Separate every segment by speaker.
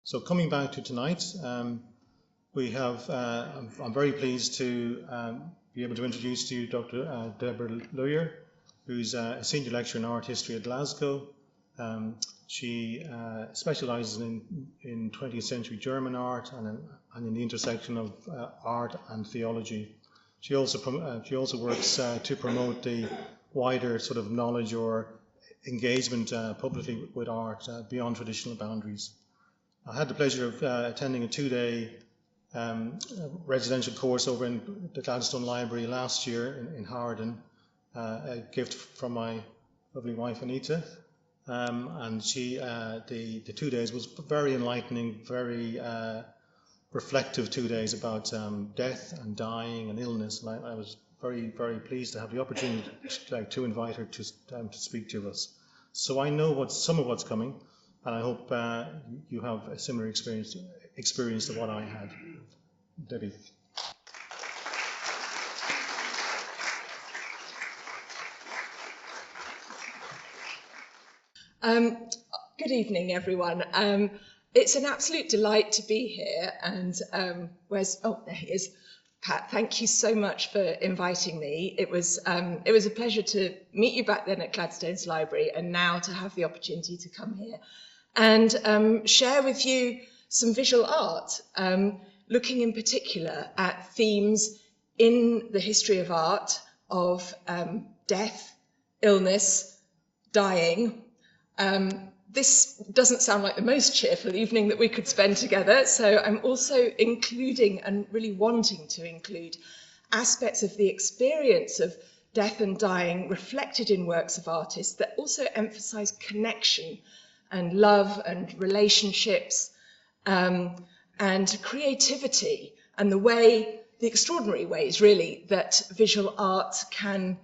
Speaker 1: So coming back to tonight, we have, I'm very pleased to be able to introduce to you Dr. Deborah Lewer, who's a senior lecturer in art history at Glasgow. She specialises in 20th century German art and in the intersection of art and theology. She also works to promote the wider sort of knowledge or engagement publicly with art beyond traditional boundaries. I had the pleasure of attending a 2-day residential course over in the Gladstone Library last year in Hawarden, a gift from my lovely wife Anita. And she, the 2 days was very enlightening, very reflective 2 days about death and dying and illness. And I was very, very pleased to have the opportunity to invite her to speak to us. So I know some of what's coming, and I hope you have a similar experience to what I had. Debbie.
Speaker 2: Good evening, everyone. It's an absolute delight to be here. And there he is. Pat, thank you so much for inviting me. It was a pleasure to meet you back then at Gladstone's Library, and now to have the opportunity to come here and share with you some visual art, looking in particular at themes in the history of art of death, illness, dying. This doesn't sound like the most cheerful evening that we could spend together, so I'm also including and really wanting to include aspects of the experience of death and dying reflected in works of artists that also emphasize connection and love and relationships and creativity and the extraordinary ways really that visual art can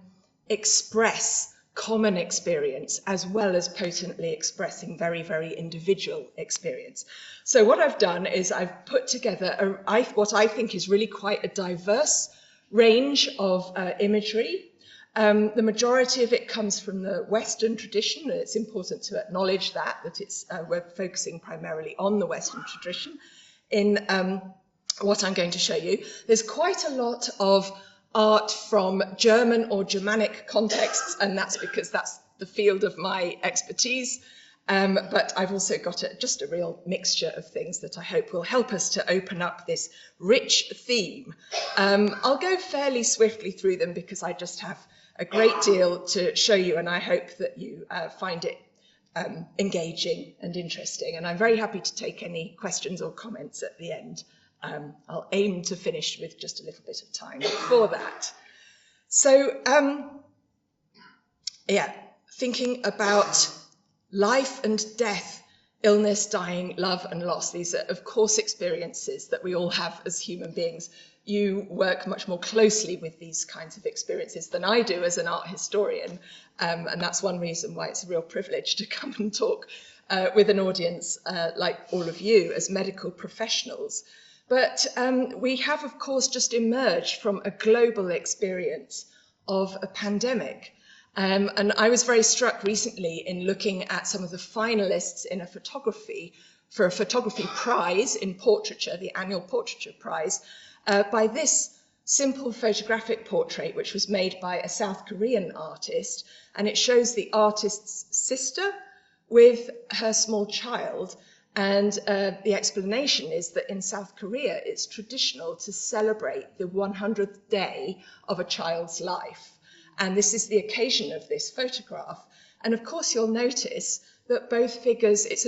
Speaker 2: express common experience as well as potently expressing very, very individual experience. So what I've done is I've put together what I think is really quite a diverse range of imagery. The majority of it comes from the Western tradition, and it's important to acknowledge that we're focusing primarily on the Western tradition in what I'm going to show you. There's quite a lot of art from German or Germanic contexts, and that's because that's the field of my expertise. But I've also got just a real mixture of things that I hope will help us to open up this rich theme. I'll go fairly swiftly through them because I just have a great deal to show you, and I hope that you find it engaging and interesting. And I'm very happy to take any questions or comments at the end. I'll aim to finish with just a little bit of time for that. So, thinking about life and death, illness, dying, love and loss. These are, of course, experiences that we all have as human beings. You work much more closely with these kinds of experiences than I do as an art historian. And that's one reason why it's a real privilege to come and talk with an audience like all of you as medical professionals. But we have, of course, just emerged from a global experience of a pandemic. And I was very struck recently in looking at some of the finalists in a photography prize in portraiture, the annual portraiture prize, by this simple photographic portrait, which was made by a South Korean artist. And it shows the artist's sister with her small child. And the explanation is that in South Korea, it's traditional to celebrate the 100th day of a child's life. And this is the occasion of this photograph. And of course, you'll notice that both figures, it's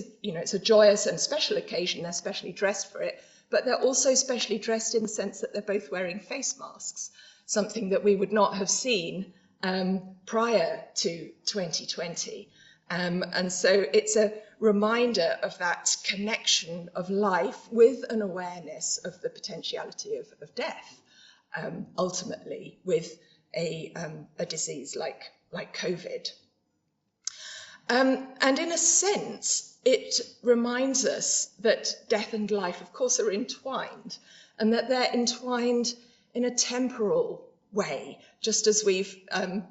Speaker 2: a joyous and special occasion. They're specially dressed for it, but they're also specially dressed in the sense that they're both wearing face masks, something that we would not have seen prior to 2020. And so it's a reminder of that connection of life with an awareness of the potentiality of death, ultimately with a disease like COVID. And in a sense, it reminds us that death and life, of course, are entwined, and that they're entwined in a temporal way, just as we've,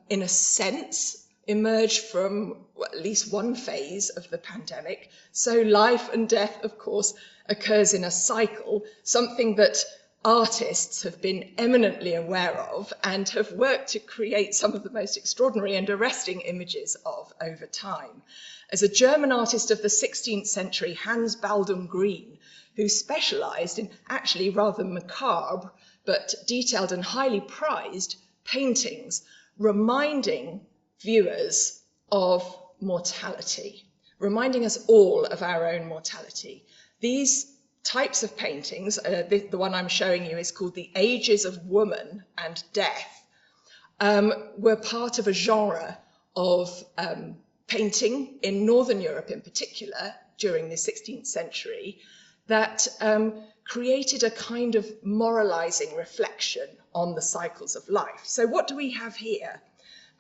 Speaker 2: in a sense, emerged from at least one phase of the pandemic. So life and death, of course, occurs in a cycle, something that artists have been eminently aware of and have worked to create some of the most extraordinary and arresting images of over time. As a German artist of the 16th century, Hans Baldung Green, who specialized in actually rather macabre but detailed and highly prized paintings, reminding viewers of mortality, reminding us all of our own mortality. These types of paintings, the one I'm showing you is called The Ages of Woman and Death, were part of a genre of painting in Northern Europe in particular during the 16th century that created a kind of moralizing reflection on the cycles of life. So what do we have here?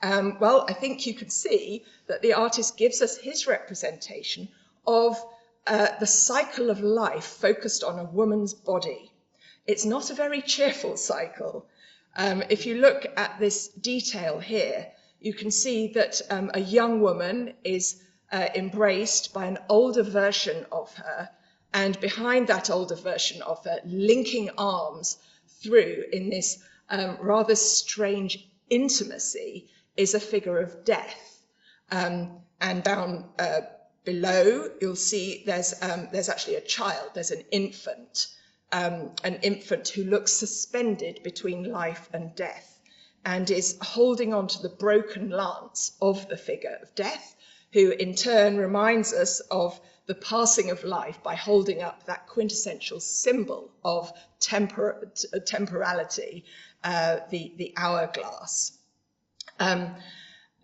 Speaker 2: Well, I think you can see that the artist gives us his representation of the cycle of life focused on a woman's body. It's not a very cheerful cycle. If you look at this detail here, you can see that a young woman is embraced by an older version of her, and behind that older version of her, linking arms through in this rather strange intimacy, is a figure of death. And down below, you'll see there's actually a child, there's an infant who looks suspended between life and death and is holding on to the broken lance of the figure of death, who in turn reminds us of the passing of life by holding up that quintessential symbol of temporality, the hourglass.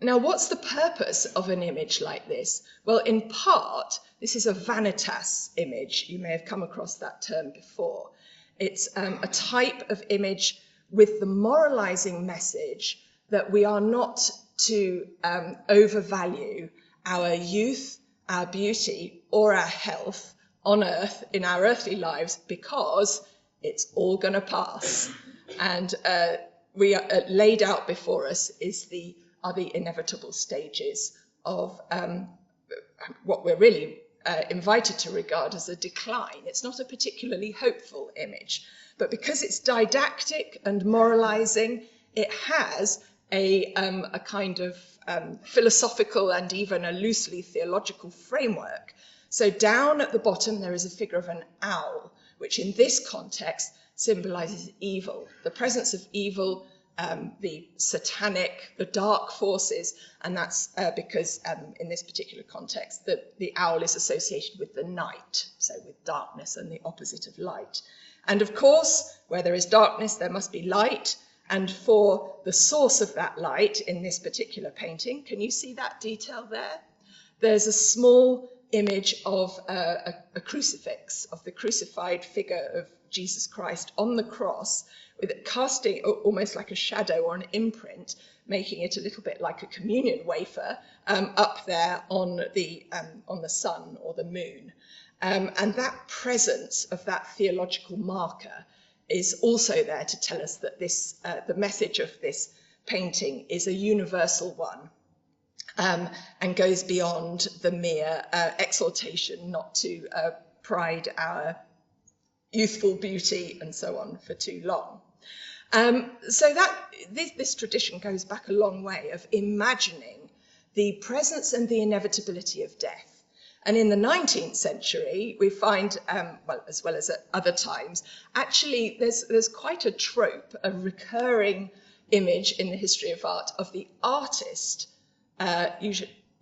Speaker 2: Now, what's the purpose of an image like this? Well, in part, this is a vanitas image. You may have come across that term before. It's a type of image with the moralizing message that we are not to overvalue our youth, our beauty, or our health on earth in our earthly lives, because it's all going to pass. And we are laid out before us are the inevitable stages of what we're really invited to regard as a decline. It's not a particularly hopeful image, but because it's didactic and moralizing, it has a kind of philosophical and even a loosely theological framework. So down at the bottom, there is a figure of an owl, which in this context symbolizes evil, the presence of evil, the satanic, the dark forces, and that's because in this particular context, the owl is associated with the night, so with darkness and the opposite of light. And of course, where there is darkness, there must be light. And for the source of that light in this particular painting, can you see that detail there? There's a small image of a crucifix, of the crucified figure of Jesus Christ on the cross, with it casting almost like a shadow or an imprint, making it a little bit like a communion wafer up there on the sun or the moon. And that presence of that theological marker is also there to tell us that the message of this painting is a universal one, and goes beyond the mere exaltation not to pride our youthful beauty and so on for too long. So this tradition goes back a long way of imagining the presence and the inevitability of death. And in the 19th century, we find, well, as well as at other times, actually there's quite a trope, a recurring image in the history of art of the artist,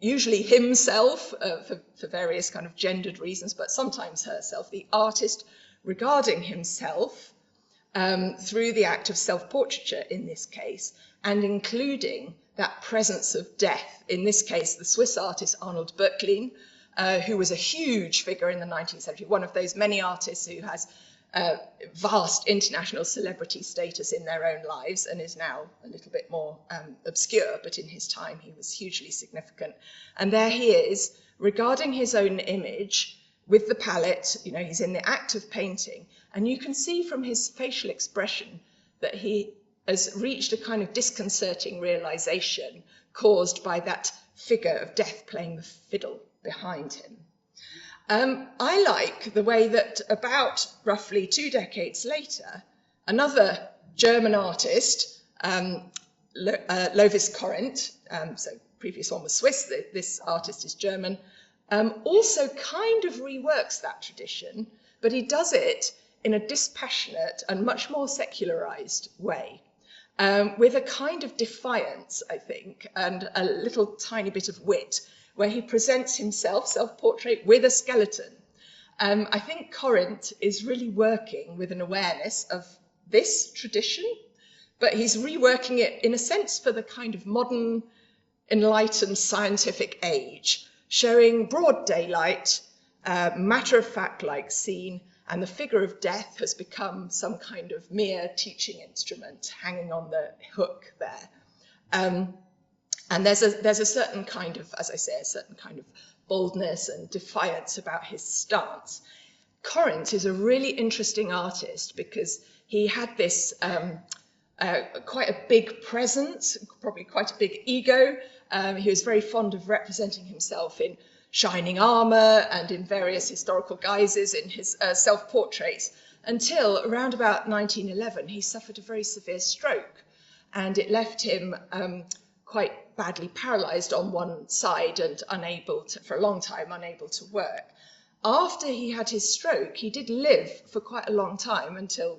Speaker 2: usually himself for various kind of gendered reasons, but sometimes herself, the artist regarding himself through the act of self-portraiture in this case, and including that presence of death. In this case, the Swiss artist Arnold Böcklin, who was a huge figure in the 19th century, one of those many artists who has vast international celebrity status in their own lives and is now a little bit more obscure, but in his time he was hugely significant. And there he is, regarding his own image with the palette. You know, he's in the act of painting, and you can see from his facial expression that he has reached a kind of disconcerting realization, caused by that figure of death playing the fiddle behind him. I like the way that about roughly 2 decades later, another German artist, Lovis Corinth, so previous one was Swiss, this artist is German, also kind of reworks that tradition, but he does it in a dispassionate and much more secularized way, with a kind of defiance, I think, and a little tiny bit of wit, where he presents himself, self-portrait, with a skeleton. I think Corinth is really working with an awareness of this tradition, but he's reworking it in a sense for the kind of modern, enlightened scientific age, showing broad daylight, matter-of-fact-like scene, and the figure of death has become some kind of mere teaching instrument hanging on the hook there. And there's a certain kind of, as I say, a certain kind of boldness and defiance about his stance. Corinth is a really interesting artist because he had this quite a big presence, probably quite a big ego. He was very fond of representing himself in shining armour and in various historical guises in his self-portraits, until around about 1911 he suffered a very severe stroke, and it left him quite badly paralysed on one side and unable to, for a long time, unable to work. After he had his stroke, he did live for quite a long time until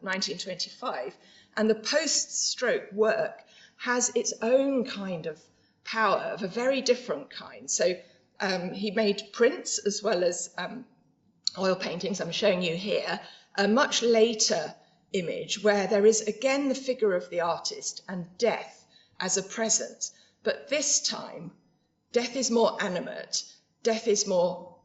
Speaker 2: 1925, and the post-stroke work has its own kind of power of a very different kind. So he made prints as well as oil paintings. I'm showing you here a much later image where there is again the figure of the artist and death as a presence, but this time death is more animate, death is more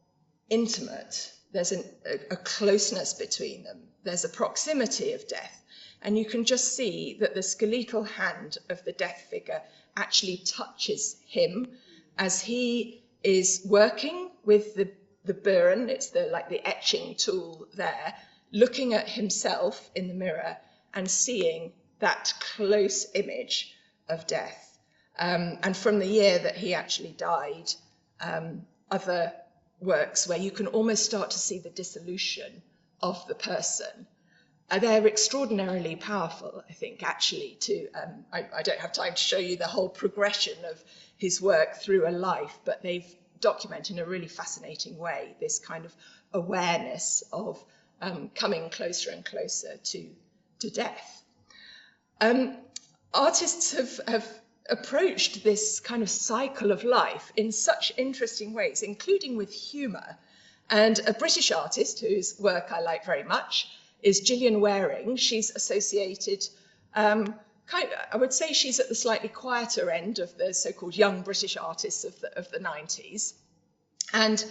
Speaker 2: intimate. There's a closeness between them. There's a proximity of death, and you can just see that the skeletal hand of the death figure actually touches him as he is working with the buren, it's like the etching tool there, looking at himself in the mirror and seeing that close image of death. And from the year that he actually died, other works where you can almost start to see the dissolution of the person. They're extraordinarily powerful, I think, actually, I don't have time to show you the whole progression of his work through a life, but they've documented in a really fascinating way this kind of awareness of coming closer and closer to death. Artists have approached this kind of cycle of life in such interesting ways, including with humour. And a British artist whose work I like very much is Gillian Waring. She's associated, I would say she's at the slightly quieter end of the so-called young British artists of the 90s. And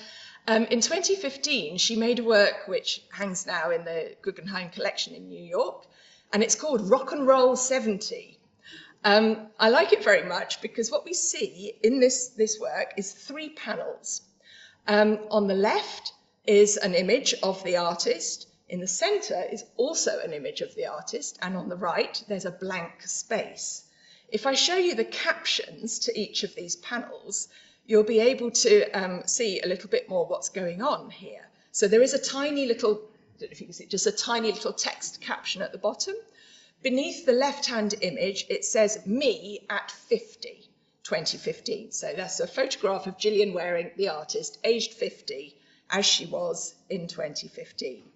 Speaker 2: in 2015, she made a work which hangs now in the Guggenheim collection in New York, and it's called Rock and Roll 70. I like it very much because what we see in this work is 3 panels. On the left is an image of the artist. In the centre is also an image of the artist, and on the right there's a blank space. If I show you the captions to each of these panels, you'll be able to see a little bit more what's going on here. So there is a tiny little, I don't know if you can see, just a tiny little text caption at the bottom. Beneath the left-hand image, it says, "Me at 50, 2015. So that's a photograph of Gillian Waring, the artist, aged 50, as she was in 2015.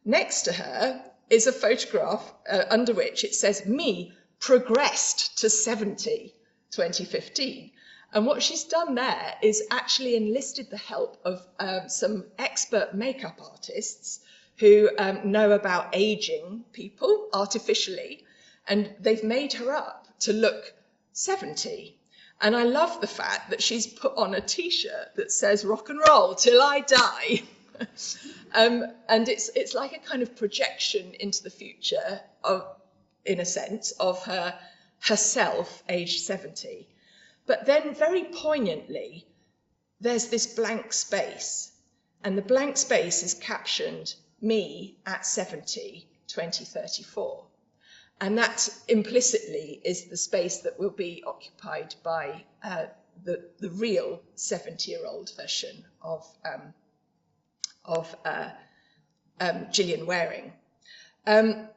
Speaker 2: Next to her is a photograph under which it says, "Me progressed to 70, 2015. And what she's done there is actually enlisted the help of some expert makeup artists who know about aging people artificially, and they've made her up to look 70. And I love the fact that she's put on a t-shirt that says "rock and roll till I die." And it's like a kind of projection into the future of, in a sense, of herself aged 70. But then very poignantly, there's this blank space, and the blank space is captioned "Me at 70, 2034. And that implicitly is the space that will be occupied by the real 70-year-old version of Gillian Waring. And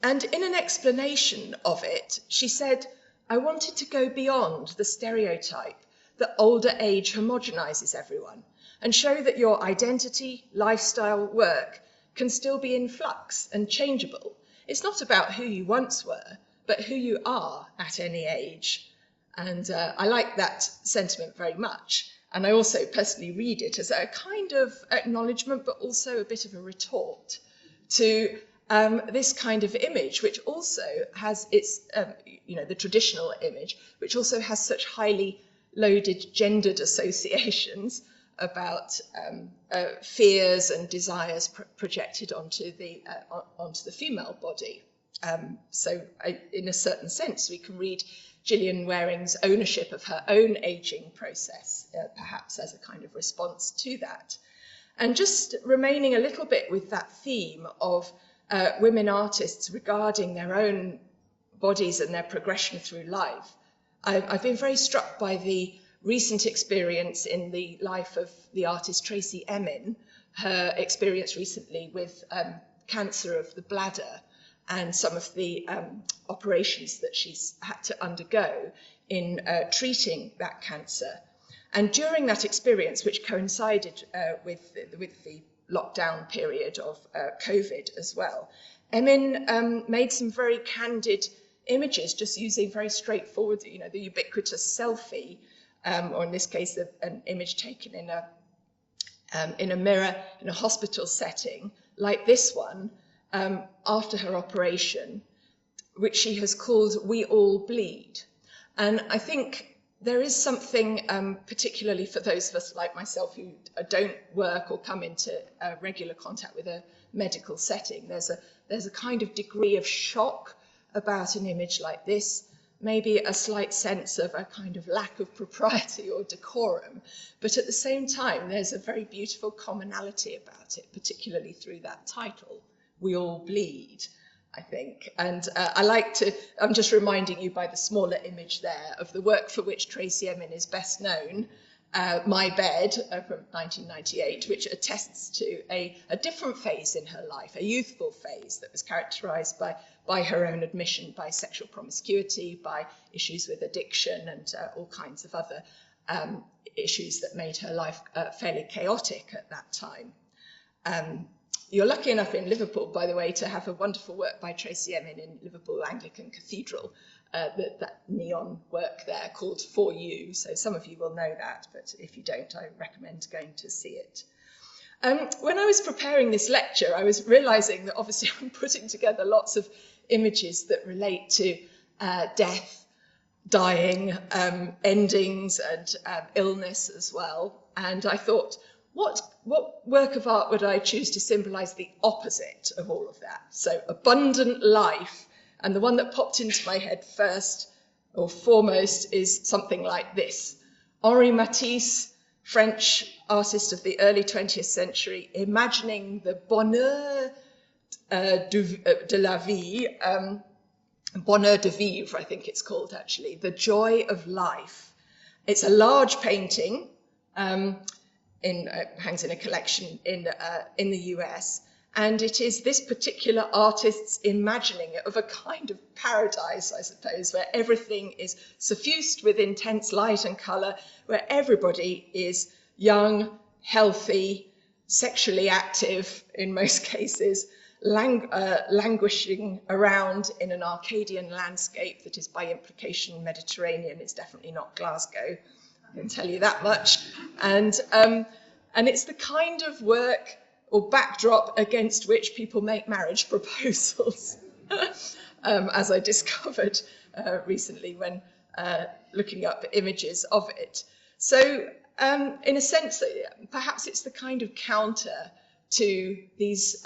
Speaker 2: in an explanation of it, she said, "I wanted to go beyond the stereotype that older age homogenizes everyone and show that your identity, lifestyle, work can still be in flux and changeable. It's not about who you once were, but who you are at any age." And I like that sentiment very much. And I also personally read it as a kind of acknowledgement, but also a bit of a retort to this kind of image, which also has its, the traditional image, which also has such highly loaded gendered associations about fears and desires projected onto the female body. So in a certain sense, we can read Gillian Waring's ownership of her own ageing process, perhaps as a kind of response to that. And just remaining a little bit with that theme of women artists regarding their own bodies and their progression through life, I've been very struck by the recent experience in the life of the artist Tracey Emin, her experience recently with cancer of the bladder and some of the operations that she's had to undergo in treating that cancer. And during that experience, which coincided with the lockdown period of COVID as well, Emin made some very candid images, just using very straightforward, the ubiquitous selfie, or in this case, an image taken in a mirror in a hospital setting, like this one, after her operation, which she has called "We All Bleed." And I think there is something, particularly for those of us like myself who don't work or come into regular contact with a medical setting, there's a kind of degree of shock about an image like this, maybe a slight sense of a kind of lack of propriety or decorum, but at the same time there's a very beautiful commonality about it, particularly through that title, "We All Bleed," I think. And I'm just reminding you by the smaller image there of the work for which Tracey Emin is best known, My Bed from 1998, which attests to a different phase in her life, a youthful phase that was characterised by her own admission, by sexual promiscuity, by issues with addiction and all kinds of other issues that made her life fairly chaotic at that time. You're lucky enough in Liverpool, by the way, to have a wonderful work by Tracey Emin in Liverpool Anglican Cathedral, that neon work there called "For You." So some of you will know that, but if you don't, I recommend going to see it. When I was preparing this lecture, I was realising that obviously I'm putting together lots of images that relate to death, dying, endings, and illness as well. And I thought, what work of art would I choose to symbolise the opposite of all of that? So abundant life, and the one that popped into my head first or foremost is something like this. Henri Matisse, French artist of the early 20th century, imagining the bonheur de la vie, bonheur de vivre, I think it's called actually, the joy of life. It's a large painting, hangs in a collection in the US, and it is this particular artist's imagining of a kind of paradise, I suppose, where everything is suffused with intense light and colour, where everybody is young, healthy, sexually active in most cases, languishing around in an Arcadian landscape that is by implication Mediterranean. It's definitely not Glasgow, I can tell you that much. And it's the kind of work or backdrop against which people make marriage proposals, as I discovered recently when looking up images of it. So in a sense, perhaps it's the kind of counter to these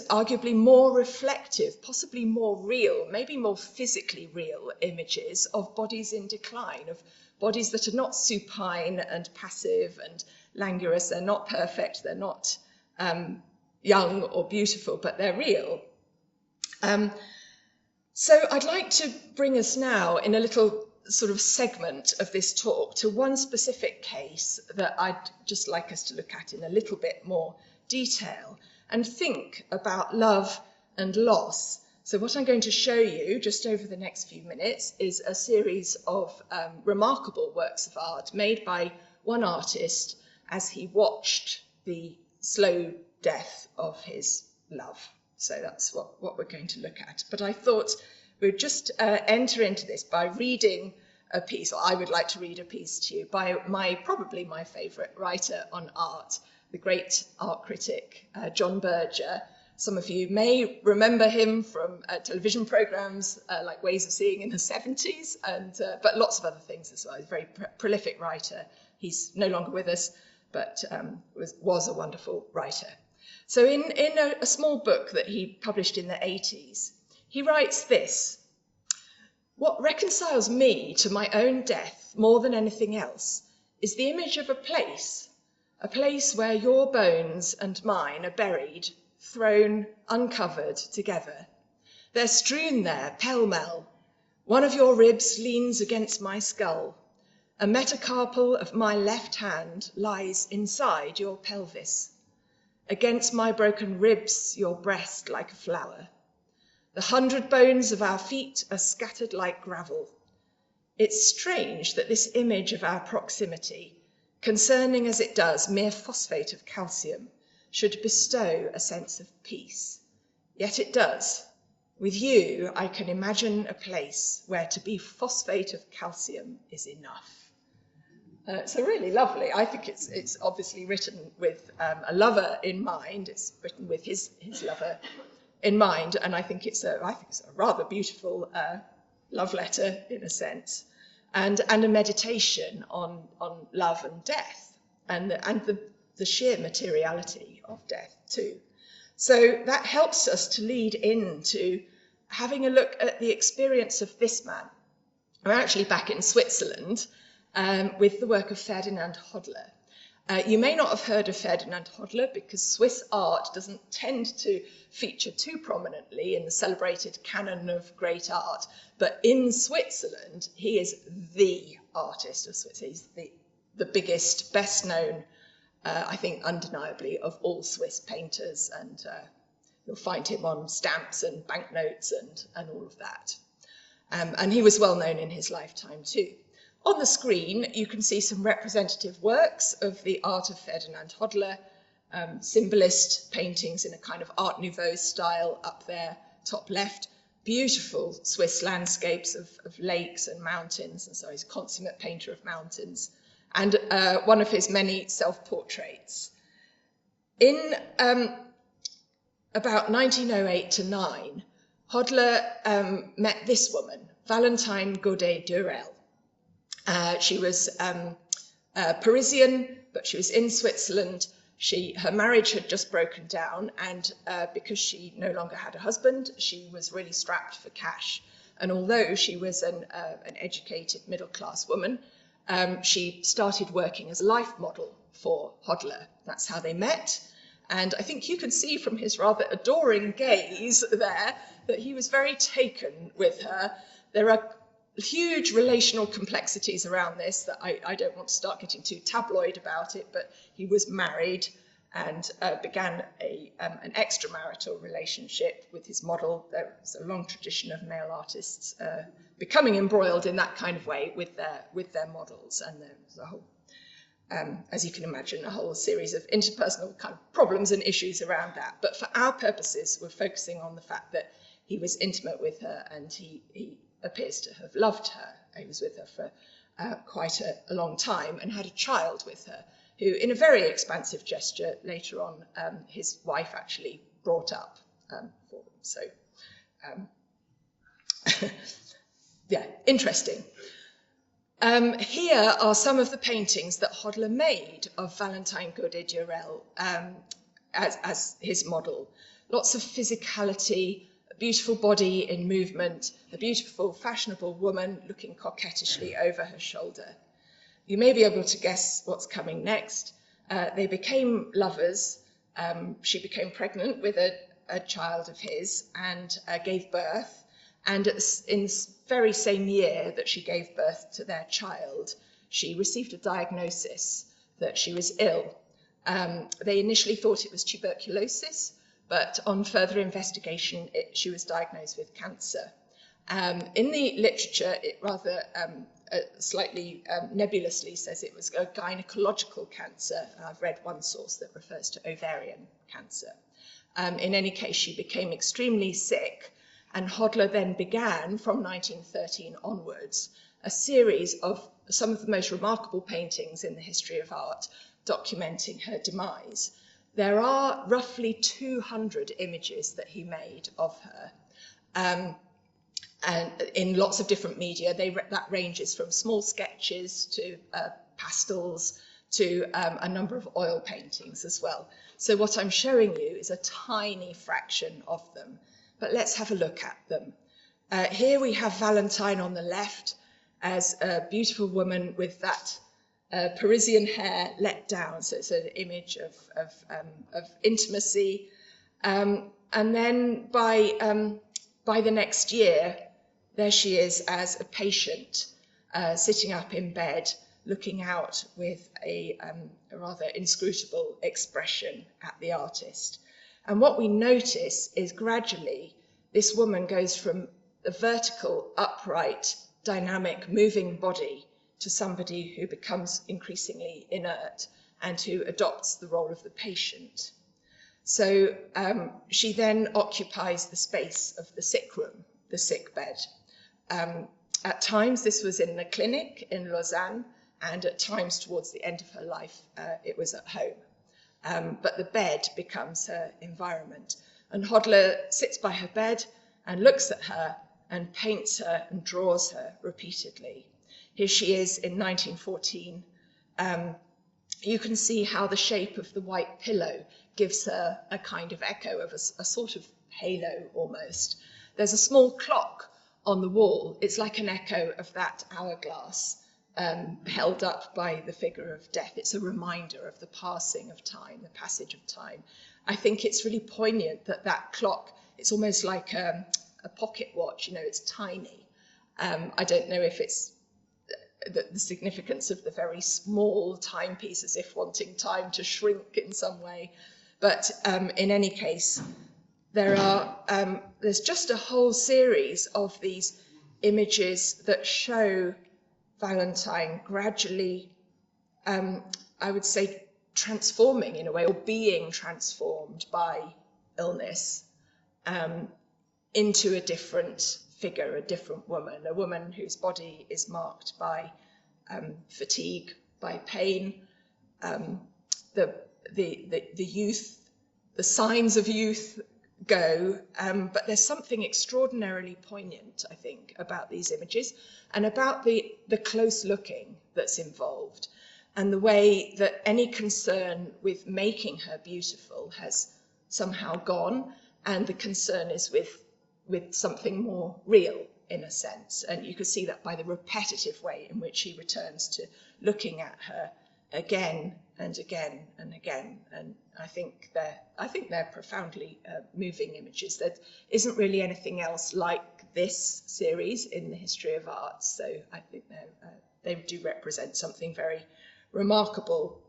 Speaker 2: arguably more reflective, possibly more real, maybe more physically real images of bodies in decline, of bodies that are not supine and passive and languorous. They're not perfect, they're not young or beautiful, but they're real. So I'd like to bring us now in a little sort of segment of this talk to one specific case that I'd just like us to look at in a little bit more detail and think about love and loss. So what I'm going to show you just over the next few minutes is a series of remarkable works of art made by one artist as he watched the slow death of his love. So that's what we're going to look at. But I thought we'd just enter into this by reading a piece, or I would like to read a piece to you, by probably my favourite writer on art, the great art critic, John Berger. Some of you may remember him from television programmes like Ways of Seeing in the 70s, but lots of other things as well. He's a very prolific writer. He's no longer with us, but was a wonderful writer. So in a small book that he published in the 80s, he writes this: "What reconciles me to my own death more than anything else is the image of a place where your bones and mine are buried, thrown uncovered together. They're strewn there pell-mell. One of your ribs leans against my skull. A metacarpal of my left hand lies inside your pelvis. Against my broken ribs, your breast like a flower. The 100 bones of our feet are scattered like gravel. It's strange that this image of our proximity, concerning as it does mere phosphate of calcium, should bestow a sense of peace. Yet it does. With you, I can imagine a place where to be phosphate of calcium is enough." So really lovely. I think it's obviously written with a lover in mind. It's written with his lover in mind, and I think it's a rather beautiful love letter in a sense, and a meditation on love and death, and the sheer materiality of death too. So that helps us to lead into having a look at the experience of this man. We're actually back in Switzerland with the work of Ferdinand Hodler. You may not have heard of Ferdinand Hodler because Swiss art doesn't tend to feature too prominently in the celebrated canon of great art, but in Switzerland, he is the artist of Switzerland. He's the biggest, best known, I think undeniably, of all Swiss painters, and you'll find him on stamps and banknotes and all of that. And he was well known in his lifetime too. On the screen, you can see some representative works of the art of Ferdinand Hodler, symbolist paintings in a kind of Art Nouveau style up there, top left, beautiful Swiss landscapes of lakes and mountains, and so he's a consummate painter of mountains, and one of his many self-portraits. In about 1908 to 9, Hodler met this woman, Valentine Godet-Durel. She was Parisian, but she was in Switzerland. Her marriage had just broken down, and because she no longer had a husband, she was really strapped for cash. And although she was an educated middle-class woman, she started working as a life model for Hodler. That's how they met. And I think you can see from his rather adoring gaze there that he was very taken with her. There are huge relational complexities around this that I don't want to start getting too tabloid about it, but he was married and began an extramarital relationship with his model. There's a long tradition of male artists becoming embroiled in that kind of way with their models, and there's a whole, as you can imagine, a whole series of interpersonal kind of problems and issues around that. But for our purposes, we're focusing on the fact that he was intimate with her, and he appears to have loved her. He was with her for quite a long time and had a child with her, who, in a very expansive gesture, later on, his wife actually brought up for them. So, yeah, interesting. Here are some of the paintings that Hodler made of Valentine Godet-Durel as his model. Lots of physicality, a beautiful body in movement, a beautiful, fashionable woman looking coquettishly over her shoulder. You may be able to guess what's coming next. They became lovers. She became pregnant with a child of his and gave birth. And in the very same year that she gave birth to their child, she received a diagnosis that she was ill. They initially thought it was tuberculosis, but on further investigation, she was diagnosed with cancer. In the literature, it rather slightly nebulously says it was a gynecological cancer. I've read one source that refers to ovarian cancer. In any case, she became extremely sick, and Hodler then began, from 1913 onwards, a series of some of the most remarkable paintings in the history of art documenting her demise. There are roughly 200 images that he made of her, and in lots of different media. That ranges from small sketches to pastels to a number of oil paintings as well. So what I'm showing you is a tiny fraction of them, but let's have a look at them. Here we have Valentine on the left as a beautiful woman with that Parisian hair let down, so it's an image of intimacy. And then by the next year, there she is as a patient, sitting up in bed, looking out with a rather inscrutable expression at the artist. And what we notice is gradually this woman goes from a vertical, upright, dynamic, moving body to somebody who becomes increasingly inert and who adopts the role of the patient. So she then occupies the space of the sick room, the sick bed. At times this was in the clinic in Lausanne, and at times towards the end of her life it was at home. But the bed becomes her environment. And Hodler sits by her bed and looks at her and paints her and draws her repeatedly. Here she is in 1914. You can see how the shape of the white pillow gives her a kind of echo of a sort of halo almost. There's a small clock on the wall. It's like an echo of that hourglass held up by the figure of death. It's a reminder of the passing of time, the passage of time. I think it's really poignant that that clock, it's almost like a pocket watch, you know, it's tiny. I don't know if it's the significance of the very small timepiece, as if wanting time to shrink in some way. But in any case, there's just a whole series of these images that show Valentine gradually, I would say, transforming in a way, or being transformed by illness into a different figure, a different woman, a woman whose body is marked by fatigue, by pain, the youth, the signs of youth go, but there's something extraordinarily poignant, I think, about these images and about the close looking that's involved, and the way that any concern with making her beautiful has somehow gone, and the concern is with something more real, in a sense. And you could see that by the repetitive way in which he returns to looking at her again and again and again. And I think they're profoundly moving images. There isn't really anything else like this series in the history of art, so I think they do represent something very remarkable.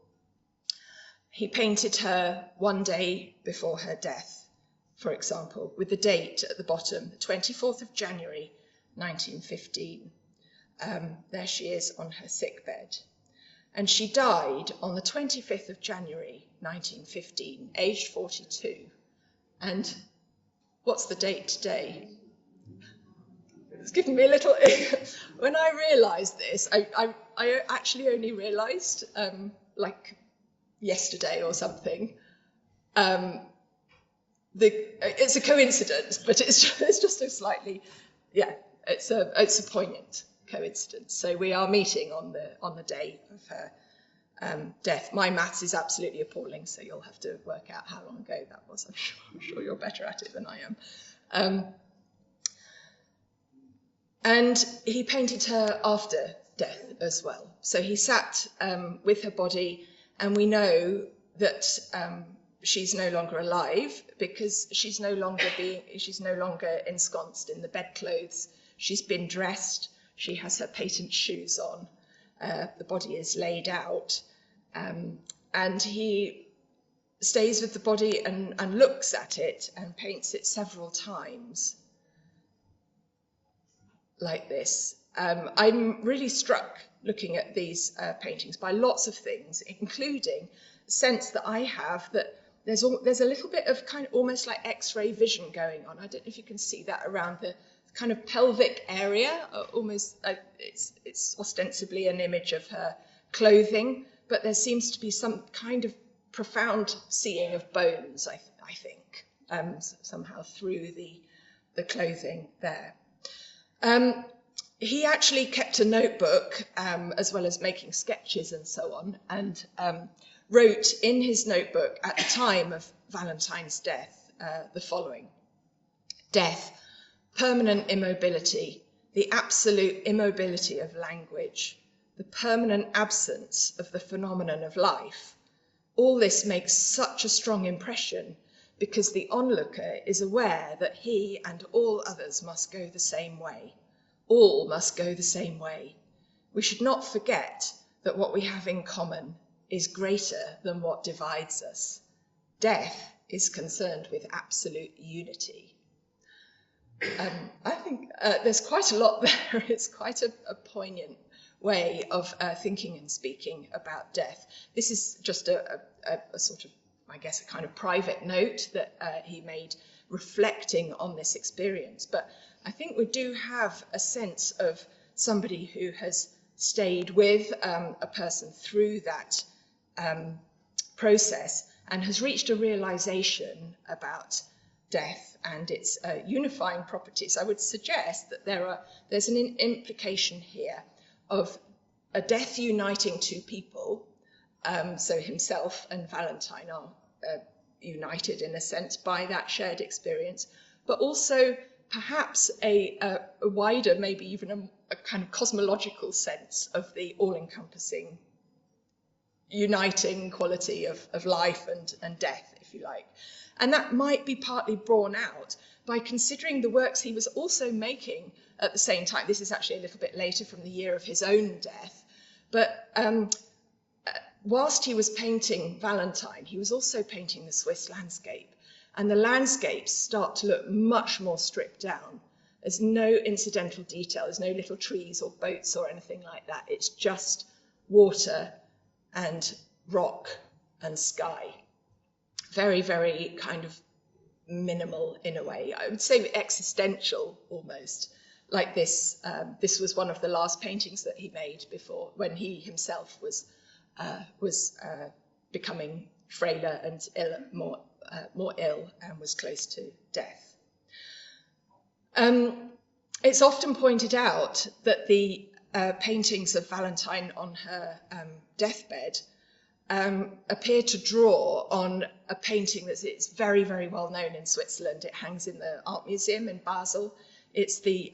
Speaker 2: He painted her one day before her death, for example, with the date at the bottom, the 24th of January, 1915. There she is on her sickbed. And she died on the 25th of January, 1915, aged 42. And what's the date today? It's given me a little... When I realised this, I actually only realised, like yesterday or something, it's a coincidence, but it's just a slightly, it's a poignant coincidence. So we are meeting on the day of her death. My maths is absolutely appalling, so you'll have to work out how long ago that was. I'm sure you're better at it than I am. And he painted her after death as well. So he sat with her body, and we know that she's no longer alive because she's no longer ensconced in the bedclothes. She's been dressed. She has her patent shoes on. The body is laid out, and he stays with the body and looks at it and paints it several times like this. I'm really struck looking at these paintings by lots of things, including the sense that I have that there's a little bit of kind of almost like X-ray vision going on. I don't know if you can see that around the kind of pelvic area. Almost, it's ostensibly an image of her clothing, but there seems to be some kind of profound seeing of bones, I think, somehow through the clothing there. He actually kept a notebook, as well as making sketches and so on, and wrote in his notebook at the time of Valentine's death the following: death, permanent immobility, the absolute immobility of language, the permanent absence of the phenomenon of life. All this makes such a strong impression because the onlooker is aware that he and all others must go the same way. All must go the same way. We should not forget that what we have in common is greater than what divides us. Death is concerned with absolute unity. I think there's quite a lot there. It's quite a poignant way of thinking and speaking about death. This is just a sort of, I guess, a kind of private note that he made reflecting on this experience. But I think we do have a sense of somebody who has stayed with a person through that process and has reached a realization about death and its unifying properties. I would suggest that there's an implication here of a death uniting two people. So himself and Valentine are united in a sense by that shared experience, but also perhaps a wider, maybe even a kind of cosmological sense of the all-encompassing uniting quality of life and death, if you like. And that might be partly borne out by considering the works he was also making at the same time. This is actually a little bit later, from the year of his own death. But whilst he was painting Valentine, he was also painting the Swiss landscape. And the landscapes start to look much more stripped down. There's no incidental detail. There's no little trees or boats or anything like that. It's just water and rock and sky. Very, very kind of minimal in a way. I would say existential almost. Like this, this was one of the last paintings that he made before, when he himself was becoming frailer and more ill and was close to death. It's often pointed out that the paintings of Valentine on her deathbed appear to draw on a painting it's very, very well known in Switzerland. It hangs in the Art Museum in Basel. It's the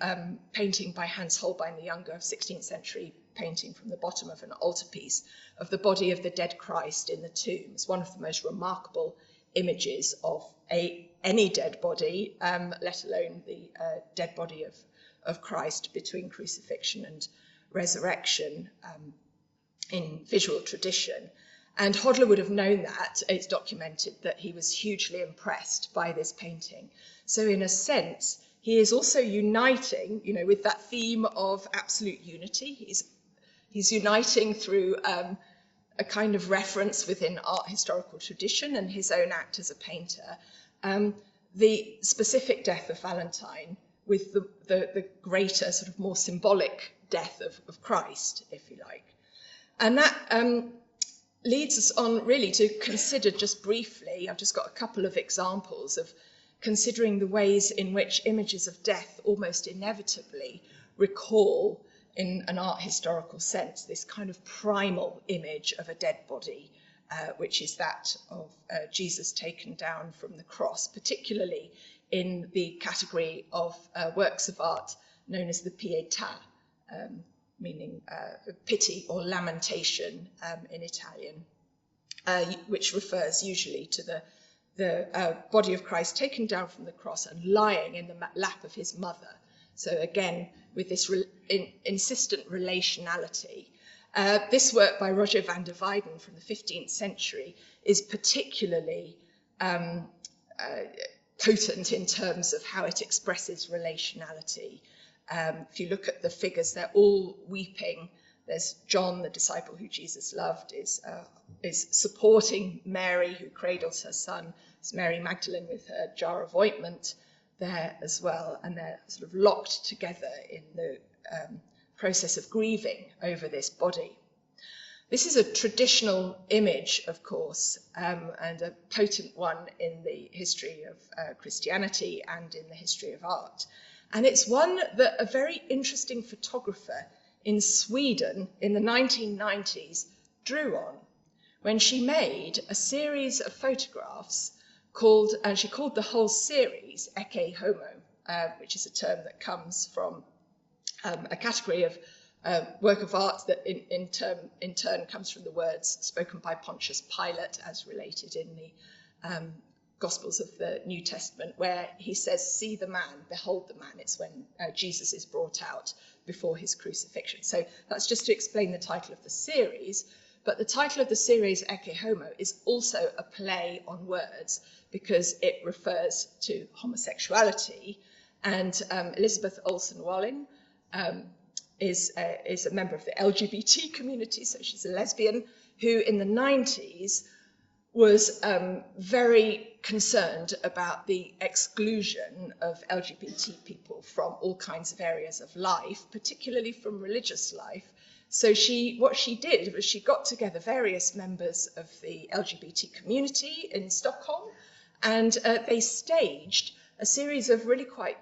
Speaker 2: painting by Hans Holbein the Younger, of 16th century painting from the bottom of an altarpiece of the body of the dead Christ in the tomb. It's one of the most remarkable images of any dead body, let alone the dead body of Christ between crucifixion and resurrection in visual tradition. And Hodler would have known that. It's documented that he was hugely impressed by this painting. So in a sense, he is also uniting, with that theme of absolute unity. He's uniting through a kind of reference within art historical tradition and his own act as a painter, the specific death of Valentine with the greater, sort of more symbolic death of Christ, if you like. And that leads us on really to consider just briefly, I've just got a couple of examples of considering the ways in which images of death almost inevitably recall, in an art historical sense, this kind of primal image of a dead body, which is that of Jesus taken down from the cross, particularly in the category of works of art known as the pietà, meaning pity or lamentation in Italian. which refers usually to the body of Christ taken down from the cross and lying in the lap of his mother. So again, with this insistent relationality. This work by Roger van der Weyden from the 15th century is particularly potent in terms of how it expresses relationality. If you look at the figures, they're all weeping. There's John, the disciple who Jesus loved, is supporting Mary, who cradles her son. There's Mary Magdalene with her jar of ointment there as well, and they're sort of locked together in the process of grieving over this body. This is a traditional image, of course, and a potent one in the history of Christianity and in the history of art. And it's one that a very interesting photographer in Sweden in the 1990s drew on when she made a series of photographs and she called the whole series Ecce Homo, which is a term that comes from a category of work of art that in turn comes from the words spoken by Pontius Pilate as related in the Gospels of the New Testament, where he says, "See the man, behold the man." It's when Jesus is brought out before his crucifixion. So that's just to explain the title of the series. But the title of the series, Ecce Homo, is also a play on words because it refers to homosexuality. And Elizabeth Olsen-Walling is a member of the LGBT community, so she's a lesbian, who in the 90s was very concerned about the exclusion of LGBT people from all kinds of areas of life, particularly from religious life. So what she did was she got together various members of the LGBT community in Stockholm, and they staged a series of really quite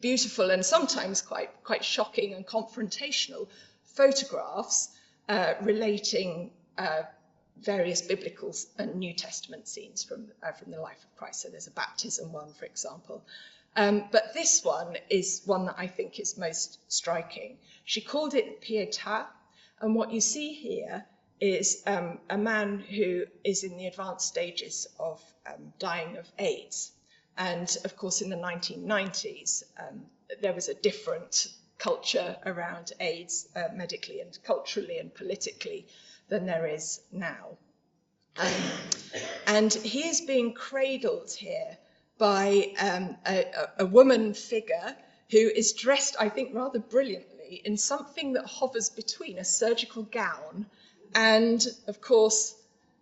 Speaker 2: beautiful and sometimes quite shocking and confrontational photographs relating various biblical and New Testament scenes from the life of Christ. So there's a baptism one, for example. But this one is one that I think is most striking. She called it Pietà, and what you see here is a man who is in the advanced stages of dying of AIDS. And of course, in the 1990s, there was a different culture around AIDS, medically and culturally and politically, than there is now. And he is being cradled here by a woman figure who is dressed, I think, rather brilliantly in something that hovers between a surgical gown and, of course,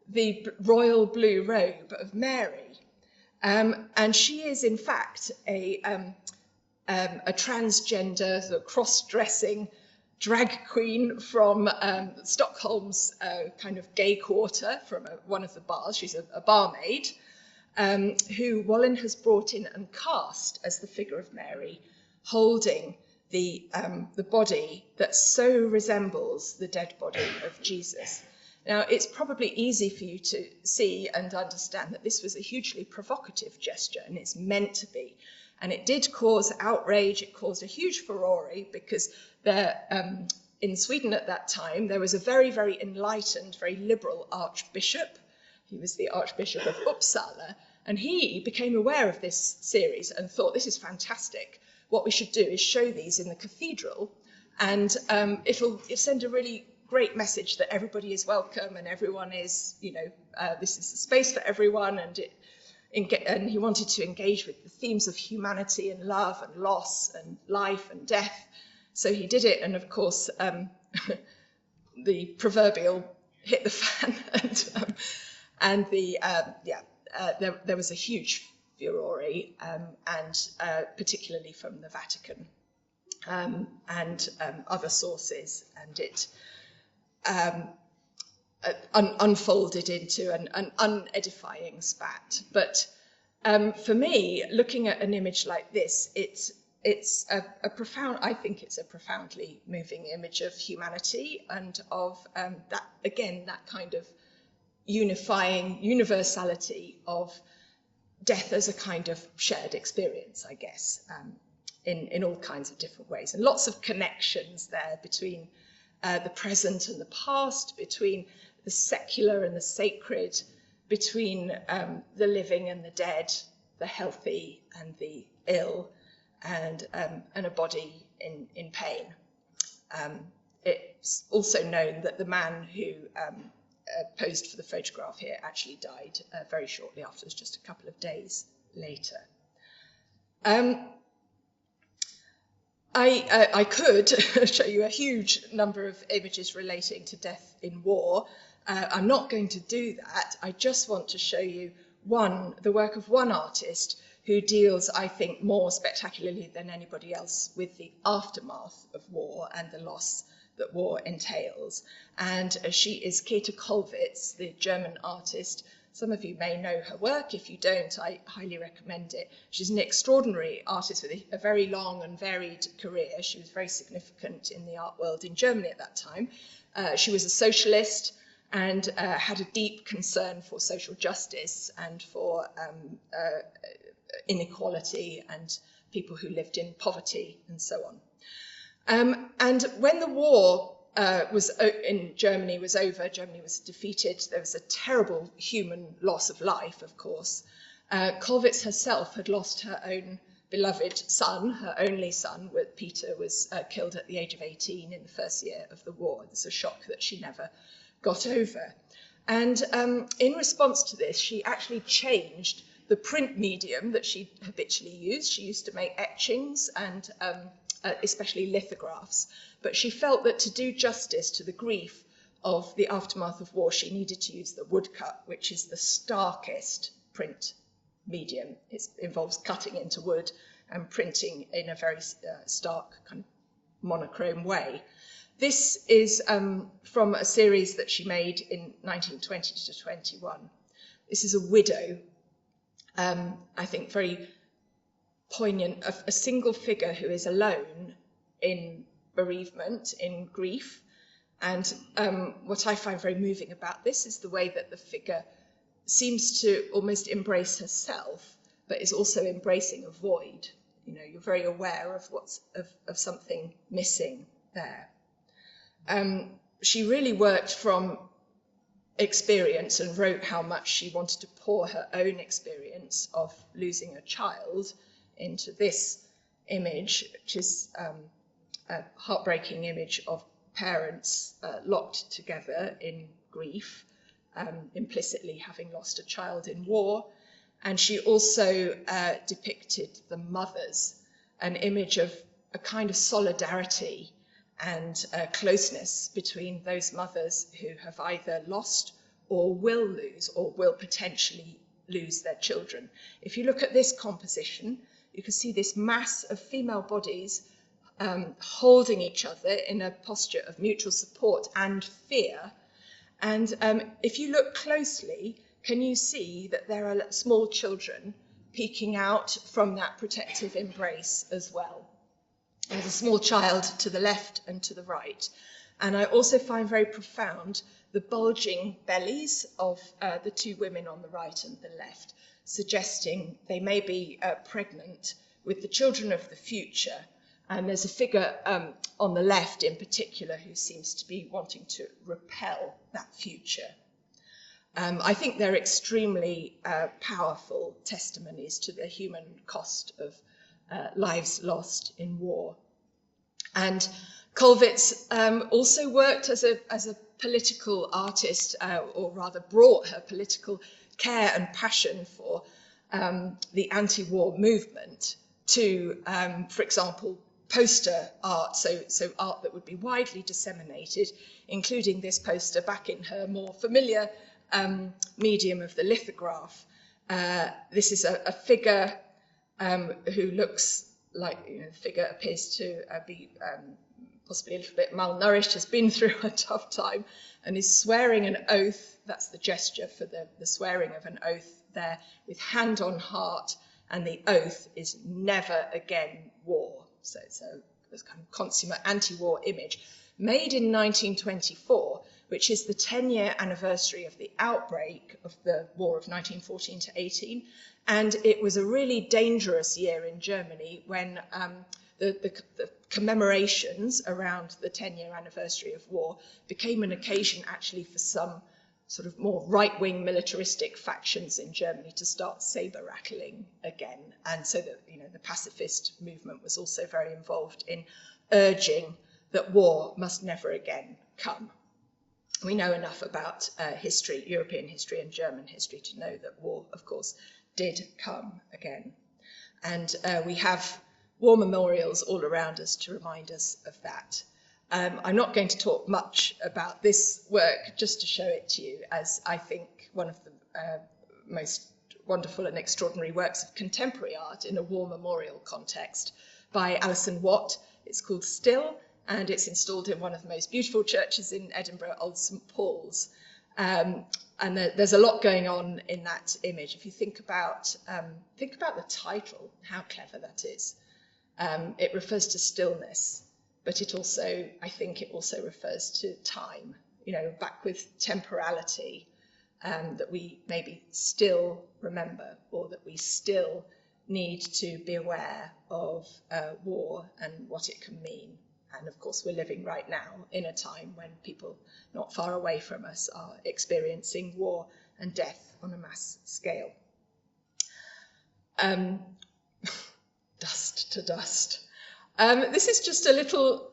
Speaker 2: the royal blue robe of Mary. And she is, in fact, a transgender, sort of cross-dressing drag queen from Stockholm's kind of gay quarter, from one of the bars. She's a barmaid, who Wallen has brought in and cast as the figure of Mary, holding the body that so resembles the dead body of Jesus. Now, it's probably easy for you to see and understand that this was a hugely provocative gesture, and it's meant to be. And it did cause outrage. It caused a huge furore because in Sweden at that time, there was a very, very enlightened, very liberal archbishop. He was the Archbishop of Uppsala, and he became aware of this series and thought, this is fantastic. What we should do is show these in the cathedral, and it'll send a really great message that everybody is welcome and everyone is, this is a space for everyone, and he wanted to engage with the themes of humanity and love and loss and life and death. So he did it, and of course, the proverbial hit the fan, and there was a huge furore, and particularly from the Vatican and other sources, and it unfolded into an unedifying spat. But for me, looking at an image like this, it's a profound, I think it's a profoundly moving image of humanity and of that kind of unifying universality of death as a kind of shared experience, I guess, in all kinds of different ways. And lots of connections there between the present and the past, between the secular and the sacred, between the living and the dead, the healthy and the ill, and a body in pain. It's also known that the man who posed for the photograph here actually died very shortly afterwards, just a couple of days later. I could show you a huge number of images relating to death in war. I'm not going to do that. I just want to show you the work of one artist who deals, I think, more spectacularly than anybody else with the aftermath of war and the loss that war entails. And she is Käthe Kollwitz, the German artist. Some of you may know her work. If you don't, I highly recommend it. She's an extraordinary artist with a very long and varied career. She was very significant in the art world in Germany at that time. She was a socialist and had a deep concern for social justice and for inequality and people who lived in poverty and so on. And when the war in Germany was over, Germany was defeated, there was a terrible human loss of life, of course. Kollwitz herself had lost her own beloved son, her only son. Peter was killed at the age of 18 in the first year of the war. It's a shock that she never got over. And in response to this, she actually changed the print medium that she habitually used. She used to make etchings and especially lithographs, but she felt that to do justice to the grief of the aftermath of war, she needed to use the woodcut, which is the starkest print medium. It involves cutting into wood and printing in a very stark kind of monochrome way. This is from a series that she made in 1920 to 21. This is a widow, I think very poignant, of a single figure who is alone in bereavement, in grief. And what I find very moving about this is the way that the figure seems to almost embrace herself, but is also embracing a void. You know, you're very aware of of something missing there. She really worked from experience and wrote how much she wanted to pour her own experience of losing a child into this image, which is a heartbreaking image of parents locked together in grief, implicitly having lost a child in war. And she also depicted the mothers, an image of a kind of solidarity and closeness between those mothers who have either lost or will lose or will potentially lose their children. If you look at this composition, you can see this mass of female bodies holding each other in a posture of mutual support and fear. And if you look closely, can you see that there are small children peeking out from that protective embrace as well? There's a small child to the left and to the right. And I also find very profound the bulging bellies of the two women on the right and the left, suggesting they may be pregnant with the children of the future. And there's a figure on the left in particular who seems to be wanting to repel that future. I think they're extremely powerful testimonies to the human cost of lives lost in war. And Kollwitz also worked as a political artist, or rather brought her political care and passion for the anti-war movement to, for example, poster art, so art that would be widely disseminated, including this poster back in her more familiar medium of the lithograph. This is a figure who looks like, the figure appears to be possibly a little bit malnourished, has been through a tough time, and is swearing an oath. That's the gesture for the swearing of an oath there, with hand on heart, and the oath is never again war. So it's a kind of consummate anti-war image, made in 1924, which is the 10-year anniversary of the outbreak of the war of 1914 to 18. And it was a really dangerous year in Germany when the commemorations around the 10-year anniversary of war became an occasion actually for some sort of more right-wing militaristic factions in Germany to start saber-rattling again. And so that, you know, the pacifist movement was also very involved in urging that war must never again come. We know enough about history, European history and German history, to know that war, of course, did come again. And we have war memorials all around us to remind us of that. I'm not going to talk much about this work, just to show it to you, as I think one of the most wonderful and extraordinary works of contemporary art in a war memorial context by Alison Watt. It's called Still, and it's installed in one of the most beautiful churches in Edinburgh, Old St Paul's. And there's a lot going on in that image. If you think about the title, how clever that is. It refers to stillness, but it also, I think it also refers to time, you know, back with temporality, that we maybe still remember, or that we still need to be aware of war and what it can mean. And of course, we're living right now in a time when people not far away from us are experiencing war and death on a mass scale. Dust to dust. This is just a little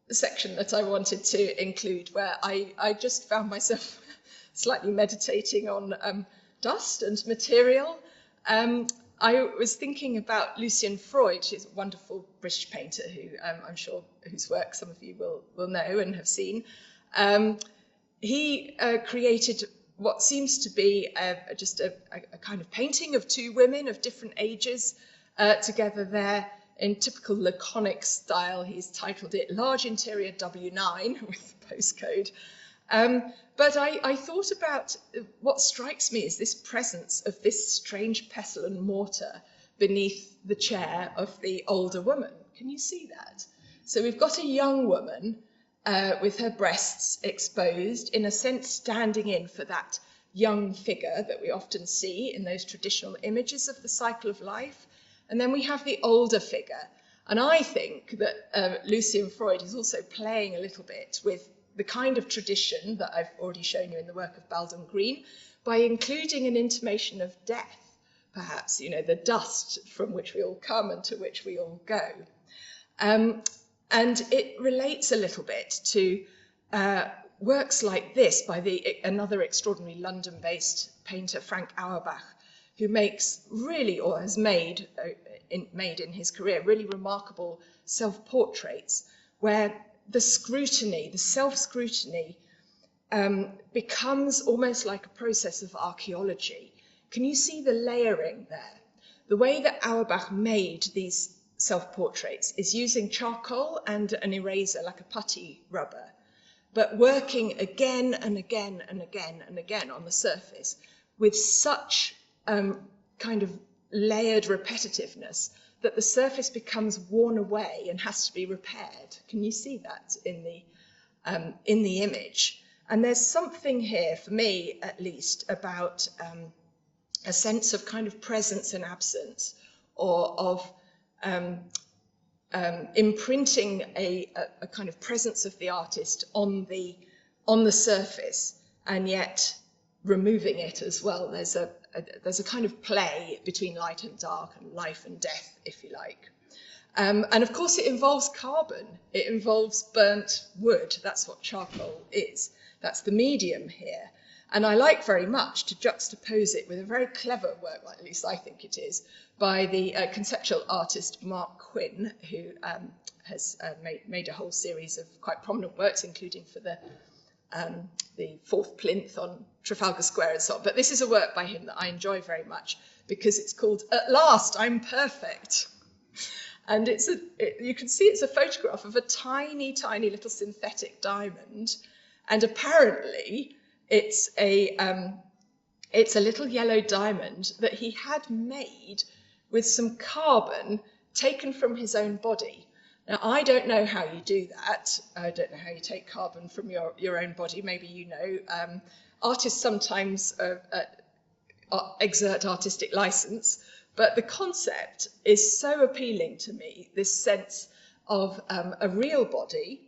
Speaker 2: section that I wanted to include where I just found myself slightly meditating on dust and material. I was thinking about Lucian Freud, who's a wonderful British painter who I'm sure whose work some of you will know and have seen. He created what seems to be just a kind of painting of two women of different ages together there in typical laconic style. He's titled it Large Interior W9 with the postcode. But I thought about what strikes me is this presence of this strange pestle and mortar beneath the chair of the older woman. Can you see that? So we've got a young woman with her breasts exposed, in a sense standing in for that young figure that we often see in those traditional images of the cycle of life. And then we have the older figure. And I think that Lucian Freud is also playing a little bit with the kind of tradition that I've already shown you in the work of Baldwin Green, by including an intimation of death, perhaps, you know, the dust from which we all come and to which we all go. And it relates a little bit to works like this by another extraordinary London-based painter, Frank Auerbach, who makes really, or has made in his career, really remarkable self-portraits where the scrutiny, the self-scrutiny, becomes almost like a process of archaeology. Can you see the layering there? The way that Auerbach made these self-portraits is using charcoal and an eraser, like a putty rubber, but working again and again and again and again on the surface with such kind of layered repetitiveness that the surface becomes worn away and has to be repaired. Can you see that in the image? And there's something here, for me at least, about a sense of kind of presence and absence, or of imprinting a kind of presence of the artist on the surface, and yet removing it as well. There's a kind of play between light and dark and life and death, if you like. And of course it involves carbon. It involves burnt wood. That's what charcoal is. That's the medium here. And I like very much to juxtapose it with a very clever work, well, at least I think it is, by the conceptual artist Mark Quinn, who has made a whole series of quite prominent works, including for the fourth plinth on Trafalgar Square and so on. But this is a work by him that I enjoy very much because it's called At Last, I'm Perfect. And you can see it's a photograph of a tiny, tiny little synthetic diamond. And apparently it's a little yellow diamond that he had made with some carbon taken from his own body. Now, I don't know how you do that. I don't know how you take carbon from your own body. Maybe you know. Artists sometimes exert artistic license, but the concept is so appealing to me, this sense of a real body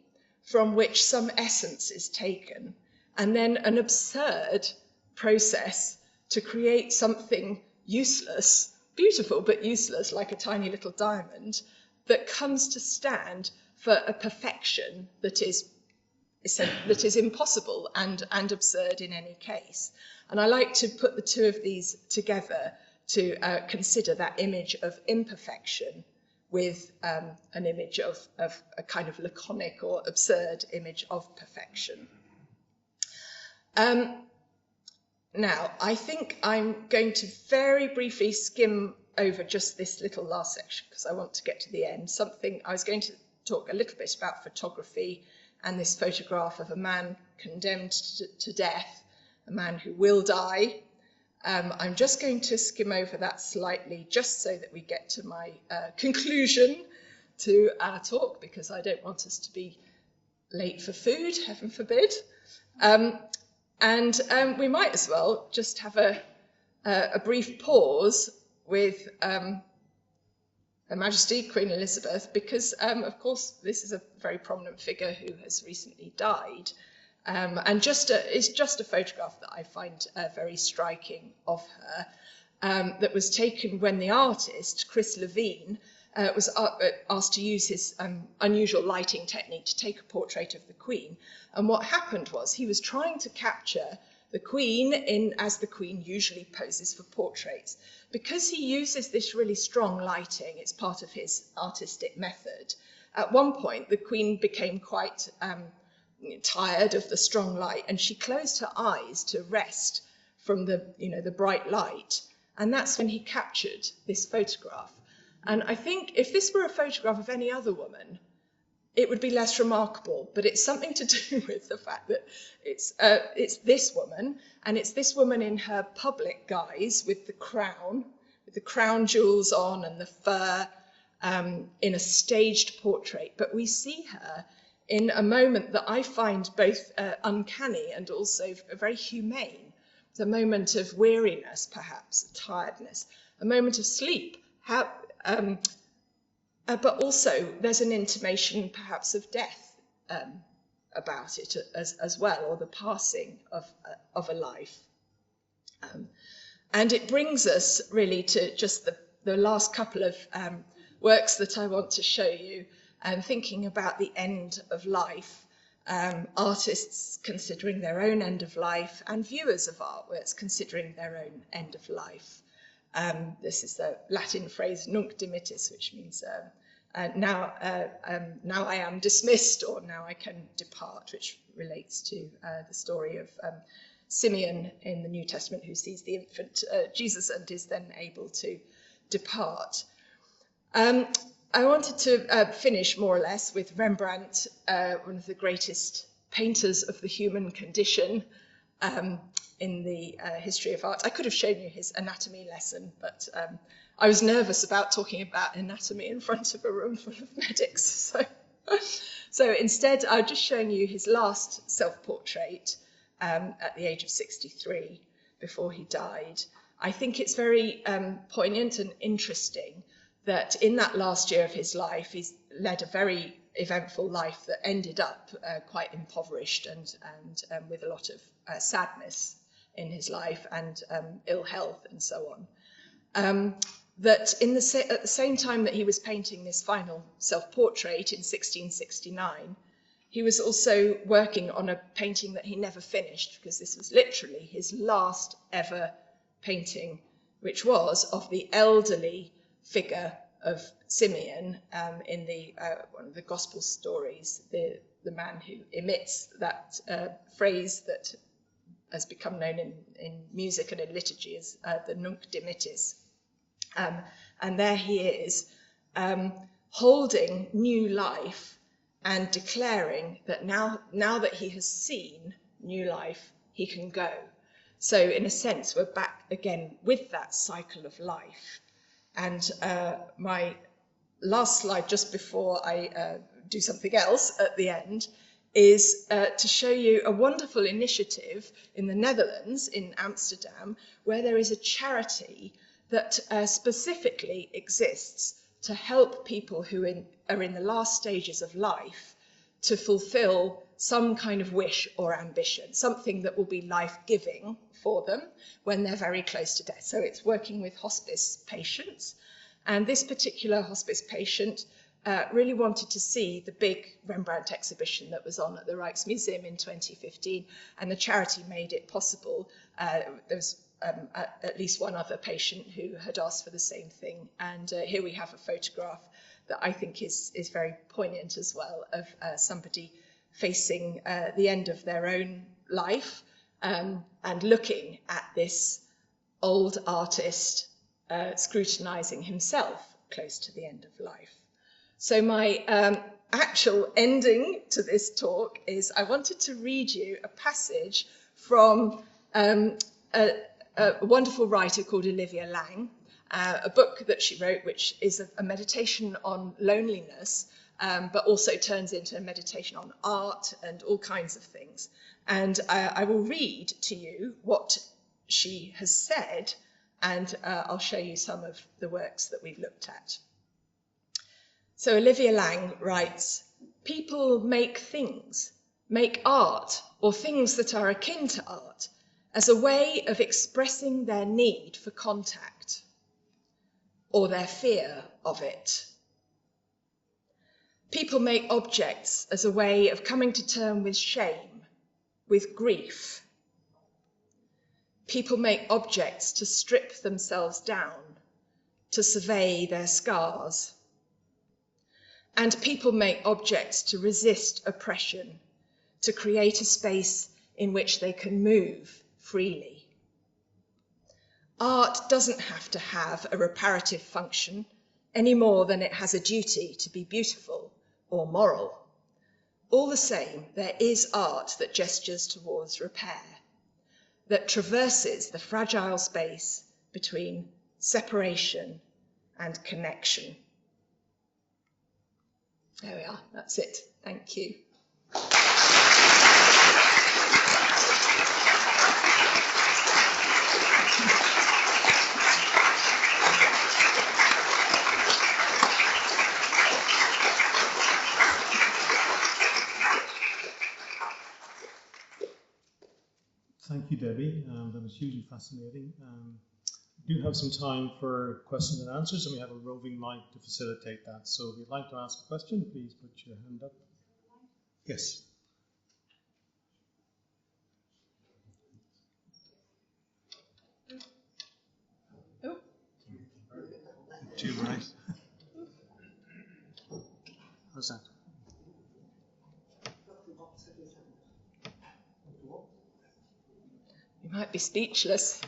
Speaker 2: from which some essence is taken, and then an absurd process to create something useless, beautiful but useless, like a tiny little diamond, that comes to stand for a perfection that is impossible and absurd in any case. And I like to put the two of these together to consider that image of imperfection with an image of a kind of laconic or absurd image of perfection. Now, I think I'm going to very briefly skim over just this little last section because I want to get to the end. I was going to talk a little bit about photography and this photograph of a man condemned to death, a man who will die. I'm just going to skim over that slightly just so that we get to my conclusion to our talk, because I don't want us to be late for food, heaven forbid. And we might as well just have a brief pause with Her Majesty Queen Elizabeth, because, of course, this is a very prominent figure who has recently died. And it's just a photograph that I find very striking of her, that was taken when the artist, Chris Levine, was asked to use his unusual lighting technique to take a portrait of the Queen. And what happened was he was trying to capture the Queen as the Queen usually poses for portraits. Because he uses this really strong lighting, it's part of his artistic method. At one point, the Queen became quite tired of the strong light, and she closed her eyes to rest from the bright light. And that's when he captured this photograph. And I think if this were a photograph of any other woman, it would be less remarkable, but it's something to do with the fact that it's this woman, and it's this woman in her public guise with the crown jewels on and the fur, in a staged portrait. But we see her in a moment that I find both uncanny and also very humane. It's a moment of weariness, perhaps, tiredness, a moment of sleep. But also there's an intimation perhaps of death about it as well, or the passing of a life. And it brings us really to just the last couple of works that I want to show you, and thinking about the end of life, artists considering their own end of life, and viewers of artworks considering their own end of life. This is the Latin phrase nunc dimittis, which means now I am dismissed, or now I can depart, which relates to the story of Simeon in the New Testament, who sees the infant Jesus and is then able to depart. I wanted to finish more or less with Rembrandt, one of the greatest painters of the human condition in the history of art. I could have shown you his anatomy lesson, but I was nervous about talking about anatomy in front of a room full of medics. So instead, I'm just showing you his last self-portrait at the age of 63, before he died. I think it's very poignant and interesting that in that last year of his life, he's led a very eventful life that ended up quite impoverished and with a lot of sadness in his life and ill health and so on. That at the same time that he was painting this final self-portrait in 1669, he was also working on a painting that he never finished, because this was literally his last ever painting, which was of the elderly figure of Simeon in one of the gospel stories, the man who emits that phrase that has become known in music and in liturgy as the nunc dimittis. And there he is, holding new life and declaring that now that he has seen new life, he can go. So in a sense, we're back again with that cycle of life. And my last slide, just before I do something else at the end, is to show you a wonderful initiative in the Netherlands, in Amsterdam, where there is a charity that specifically exists to help people who are in the last stages of life to fulfill some kind of wish or ambition, something that will be life-giving for them when they're very close to death. So it's working with hospice patients. And this particular hospice patient really wanted to see the big Rembrandt exhibition that was on at the Rijksmuseum in 2015, and the charity made it possible. There was at least one other patient who had asked for the same thing, and here we have a photograph that I think is very poignant as well, of somebody facing the end of their own life and looking at this old artist scrutinising himself close to the end of life. So my actual ending to this talk is I wanted to read you a passage from a wonderful writer called Olivia Laing, a book that she wrote, which is a meditation on loneliness, but also turns into a meditation on art and all kinds of things. And I will read to you what she has said, and I'll show you some of the works that we've looked at. So Olivia Laing writes, "People make things, make art, or things that are akin to art, as a way of expressing their need for contact, or their fear of it. People make objects as a way of coming to terms with shame, with grief. People make objects to strip themselves down, to survey their scars. And people make objects to resist oppression, to create a space in which they can move freely. Art doesn't have to have a reparative function any more than it has a duty to be beautiful or moral. All the same, there is art that gestures towards repair, that traverses the fragile space between separation and connection." There we are, that's it. Thank you.
Speaker 1: Thank you, Debbie. That was hugely fascinating. We do have some time for questions and answers, and we have a roving mic to facilitate that. So if you'd like to ask a question, please put your hand up. Yes.
Speaker 2: Oh.
Speaker 1: Too right. How's that?
Speaker 2: You might be speechless.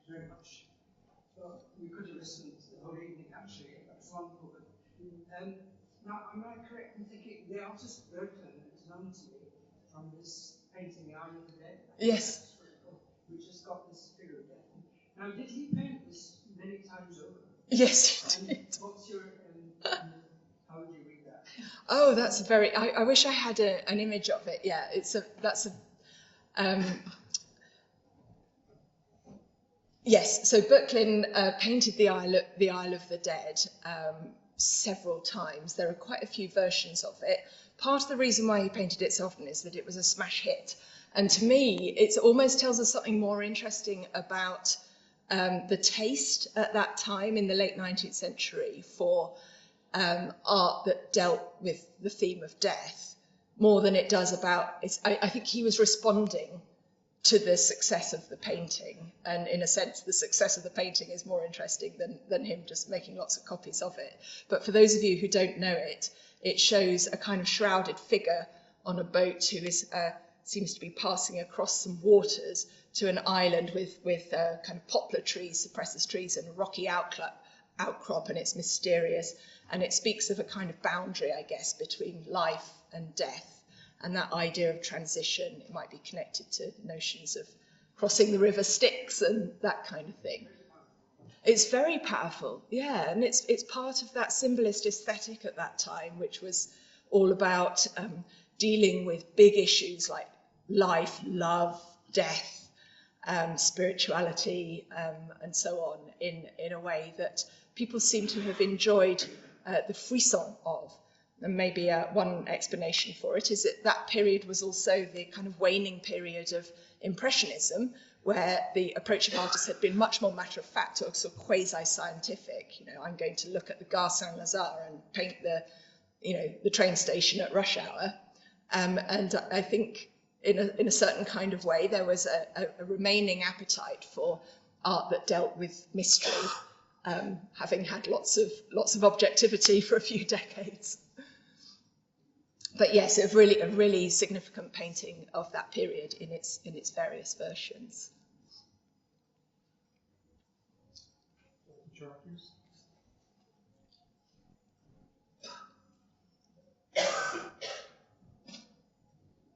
Speaker 3: Very much. Well, we could have listened to the whole evening, actually. That's wonderful. Now, am I correct in thinking the artist Berkeley is known to me from this painting, The Eye of the Dead?
Speaker 2: Yes.
Speaker 3: Which has got this figure of death. Now, did he paint this many times over?
Speaker 2: Yes, he did.
Speaker 3: What's your, how would you read that?
Speaker 2: Oh, that's a very, I wish I had an image of it. Yeah, yes, so Böcklin painted the Isle of the Dead several times. There are quite a few versions of it. Part of the reason why he painted it so often is that it was a smash hit. And to me, it almost tells us something more interesting about the taste at that time in the late 19th century for art that dealt with the theme of death, more than it does about, I think he was responding to the success of the painting, and in a sense the success of the painting is more interesting than him just making lots of copies of it. But for those of you who don't know it, it shows a kind of shrouded figure on a boat who is seems to be passing across some waters to an island with kind of poplar trees, cypressus trees, and a rocky outcrop, and it's mysterious, and it speaks of a kind of boundary, I guess, between life and death. And that idea of transition, it might be connected to notions of crossing the river Styx and that kind of thing. It's very powerful, yeah, and it's part of that symbolist aesthetic at that time, which was all about dealing with big issues like life, love, death, spirituality, and so on, in a way that people seem to have enjoyed the frisson of. And maybe one explanation for it is that that period was also the kind of waning period of Impressionism, where the approach of artists had been much more matter of fact, or sort of quasi-scientific. You know, I'm going to look at the Gare Saint-Lazare and paint the train station at rush hour. And I think in a certain kind of way, there was a remaining appetite for art that dealt with mystery, having had lots of objectivity for a few decades. But yes, a really significant painting of that period in its various versions.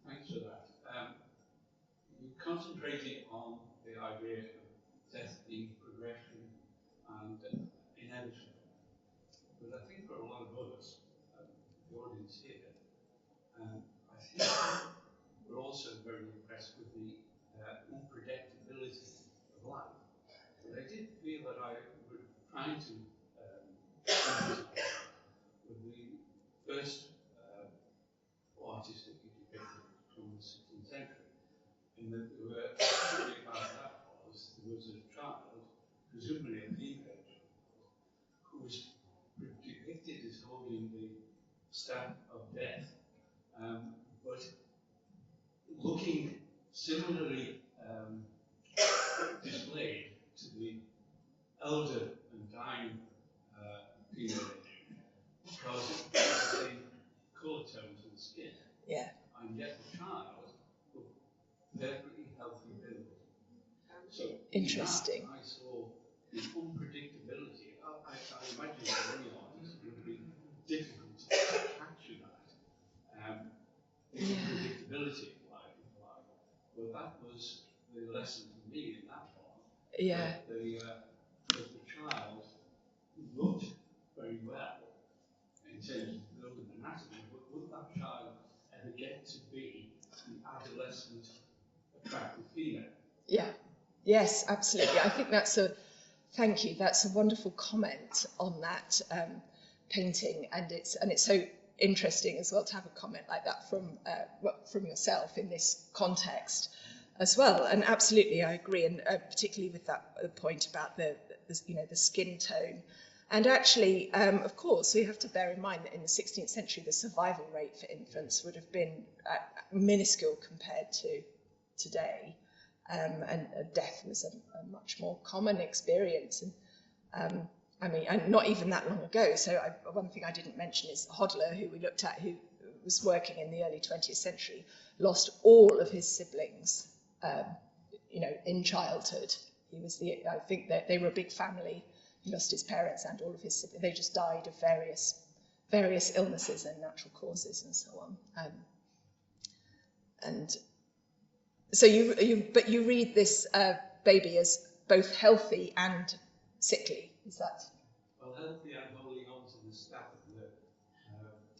Speaker 4: Thanks for that. You concentrated on the idea of death being progression and inevitable. But I think for a lot of us, the audience here, I think we're also very impressed with the unpredictability of life. But I did feel that I was trying to emphasize with the first artistic education from the 16th century, in that there were actually about that there was a child, presumably a female child, who was depicted as holding the staff of death, but looking similarly displayed to the elder and dying teenage, because it has the same colour tone to the skin.
Speaker 2: Yeah.
Speaker 4: And yet the child was perfectly healthy build. So
Speaker 2: interesting.
Speaker 4: I saw the unpredictability. I imagine for any artist it would be difficult to capture that. The unpredictability of life, if you like. Well, that was the lesson for me in that one.
Speaker 2: Yeah.
Speaker 4: That the child looked very well in terms of building anatomy, but would that child ever get to be the adolescent, attractive female?
Speaker 2: Yeah. Yes, absolutely. I think thank you. That's a wonderful comment on that painting, and it's so interesting as well to have a comment like that from yourself in this context as well. And absolutely, I agree, and particularly with that point about the skin tone. And actually, of course, we have to bear in mind that in the 16th century, the survival rate for infants would have been minuscule compared to today. And death was a much more common experience. And and not even that long ago. So one thing I didn't mention is Hodler, who we looked at, who was working in the early 20th century, lost all of his siblings, in childhood. I think that they were a big family. He lost his parents and all of his siblings. They just died of various illnesses and natural causes and so on. And so you read this baby as both healthy and sickly. Is that?
Speaker 4: Well, healthy and holding on to the staff of the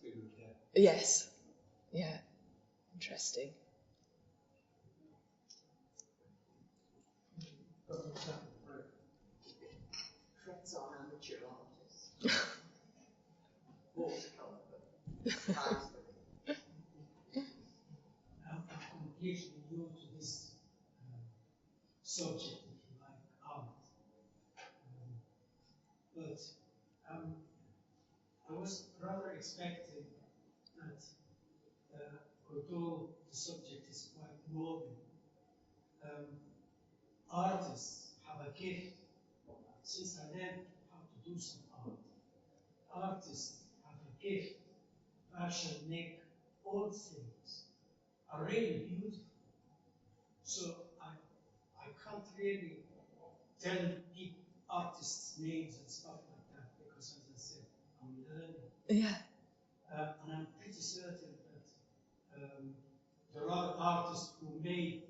Speaker 4: figure of death.
Speaker 2: Yes. Yeah. Interesting.
Speaker 5: Treads on amateur artists. Watercolour.
Speaker 6: I'm completely new to this subject, if you like, art. But I was rather expecting that although the subject is quite morbid, artists have a gift. Since I learned how to do some art, artists have a gift to actually make old things are really beautiful. So I can't really tell people artists' names and stuff like that because, as I said, I'm learning.
Speaker 2: Yeah.
Speaker 6: And I'm pretty certain that there are artists who made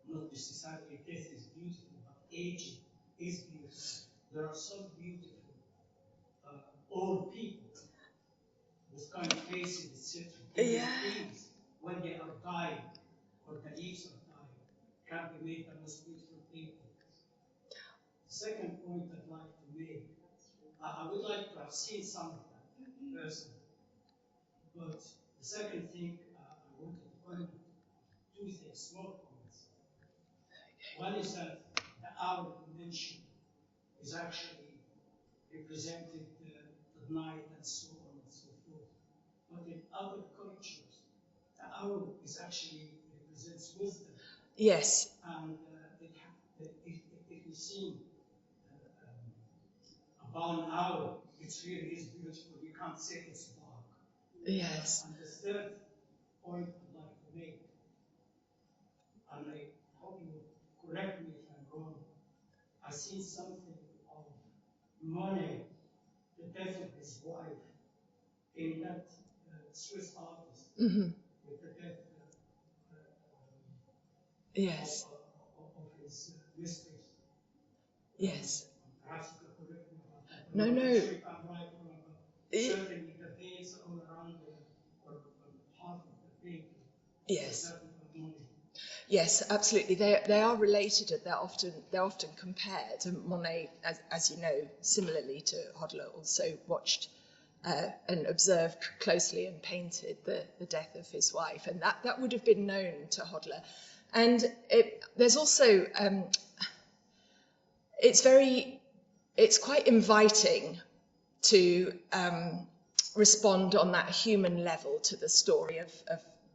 Speaker 6: not necessarily death is beautiful, but aging is beautiful. There are some beautiful old people with kind faces, etc.
Speaker 2: Yeah.
Speaker 6: Trees, when they are dying, or the leaves are dying, can be made the most beautiful paintings. The second point I'd like to make, I would like to have seen some of them personally. But the second thing I wanted to point out, two things, small points. One is that the owl dimension is actually represented the night and so on and so forth. But in other cultures, the owl is actually represents wisdom.
Speaker 2: Yes.
Speaker 6: And if you see a barn owl, it really is beautiful. You can't say it's dark.
Speaker 2: Yes.
Speaker 6: And the third point I'd like to make, and I hope you will correct me if I'm wrong, I see something of Monet, the death of his wife, in that Swiss artist, with the death
Speaker 2: Yes.
Speaker 6: of his mistress.
Speaker 2: Yes.
Speaker 6: Perhaps you could correct me about that.
Speaker 2: No,
Speaker 6: I'm
Speaker 2: no.
Speaker 6: not sure if I'm right or not, but certainly the veins all around or half of the painting.
Speaker 2: Yes.
Speaker 6: Certainly from Monet.
Speaker 2: Yes, absolutely. They are related and they're often compared. And Monet, as you know, similarly to Hodler, also watched and observed closely and painted the death of his wife, and that would have been known to Hodler. And there's also it's quite inviting to respond on that human level to the story of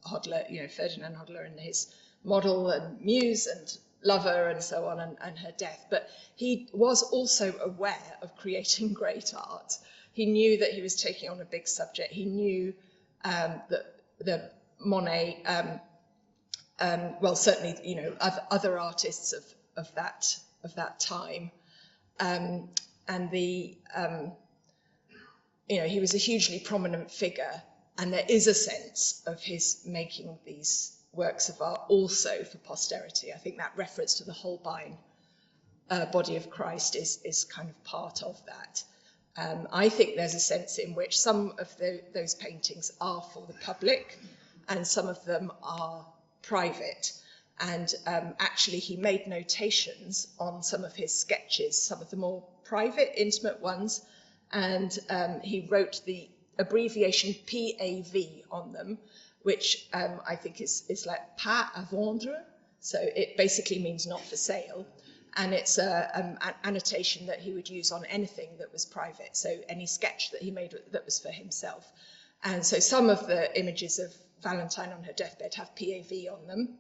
Speaker 2: Hodler, you know, Ferdinand Hodler and his model and muse and lover and so on, and her death. But he was also aware of creating great art. He knew that he was taking on a big subject. He knew that Monet, well, certainly, you know, other artists of that time, and you know, he was a hugely prominent figure, and there is a sense of his making these works of art also for posterity. I think that reference to the Holbein body of Christ is kind of part of that. I think there's a sense in which some of those paintings are for the public and some of them are private. And actually he made notations on some of his sketches, some of the more private, intimate ones, and he wrote the abbreviation PAV on them, which I think is like pas à vendre, so it basically means not for sale, and it's an annotation that he would use on anything that was private, so any sketch that he made that was for himself. And so some of the images of Valentine on her deathbed have PAV on them,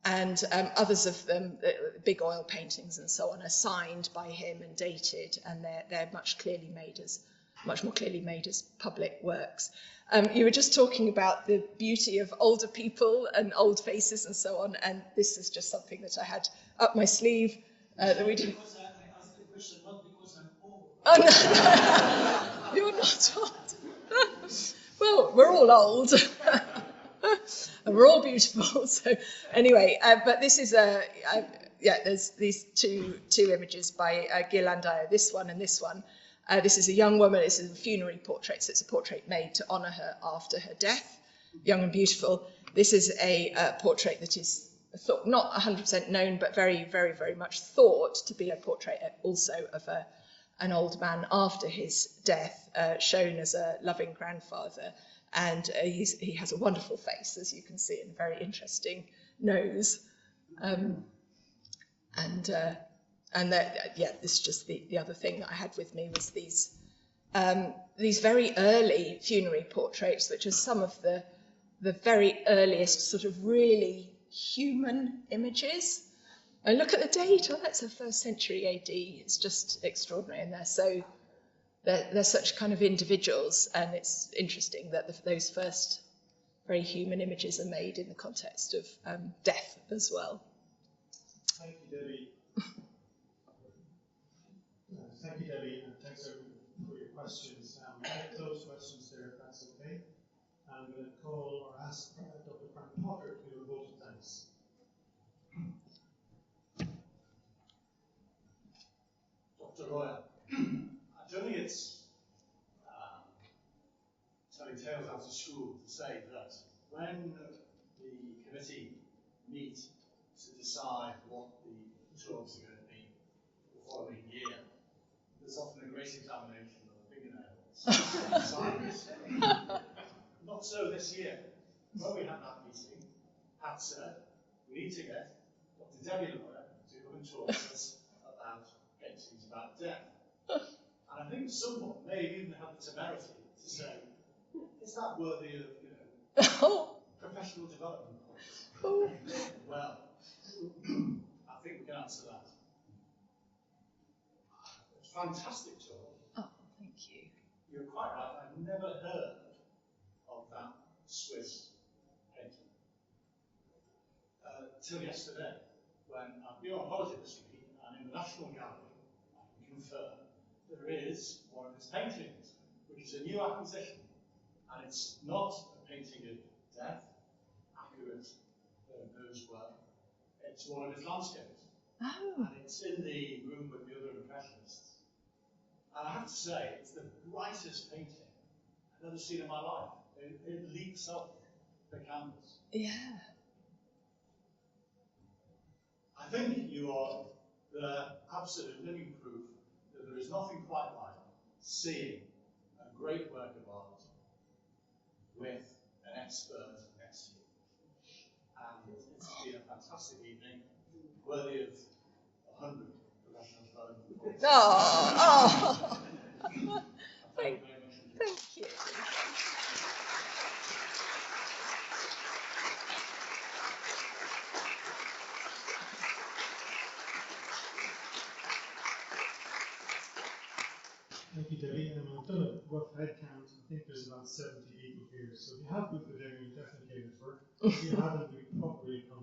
Speaker 2: and others of them, big oil paintings and so on, are signed by him and dated, and they're much more clearly made as public works. You were just talking about the beauty of older people and old faces and so on, and this is just something that I had up my sleeve that we didn't.
Speaker 6: Because I asked the question not because I'm old.
Speaker 2: Oh no, you're not old. Well, we're all old. And we're all beautiful. So anyway, but this is there's these two images by Ghirlandaio, this one and this one. This is a young woman. This is a funerary portrait, so it's a portrait made to honour her after her death, young and beautiful. This is a portrait that is thought, not 100% known, but very, very, very much thought to be a portrait also of an old man after his death, shown as a loving grandfather. And he has a wonderful face, as you can see, and a very interesting nose. This is just the other thing that I had with me was these very early funerary portraits, which are some of the very earliest sort of really human images. And look at the date. Oh, that's the 1st century AD. It's just extraordinary, and they're such kind of individuals, and it's interesting that those first very human images are made in the context of death as well.
Speaker 1: Thank you, Debbie. Thank you, Debbie, and thanks everyone for your questions. I'll close questions there, if that's okay. I'm going to call or ask Dr. Frank Potter to do a vote of thanks.
Speaker 7: a school to say that when the committee meet to decide what the talks are going to be the following year, there's often a great examination of the fingernails. Not so this year. When we had that meeting, Pat said, we need to get Dr. Debbie Lewer to come and talk to us about paintings about death. And I think someone may even have the temerity to say, is that worthy of, professional development points? Well, I think we can answer that. It's a fantastic talk.
Speaker 2: Oh, thank you.
Speaker 7: You're quite right, I've never heard of that Swiss painting till yesterday, when I've been on holiday this week, and in the National Gallery, I can confirm there is one of his paintings, which is a new acquisition, and it's not a painting of death, accurate, knows well. It's one of his landscapes, and it's in the room with the other impressionists. And I have to say, it's the brightest painting I've ever seen in my life. It leaps up the canvas.
Speaker 2: Yeah.
Speaker 7: I think you are the absolute living proof that there is nothing quite like seeing a great work of art with an expert next to you. And it's been a fantastic evening, worthy of 100 professional development points. Thank you very much.
Speaker 2: Thank you.
Speaker 1: Thank you, Debbie. I've done a rough head count. I think there's about 70 people here. So if you have booth with Debbie, you definitely gave it for. If you haven't, we probably come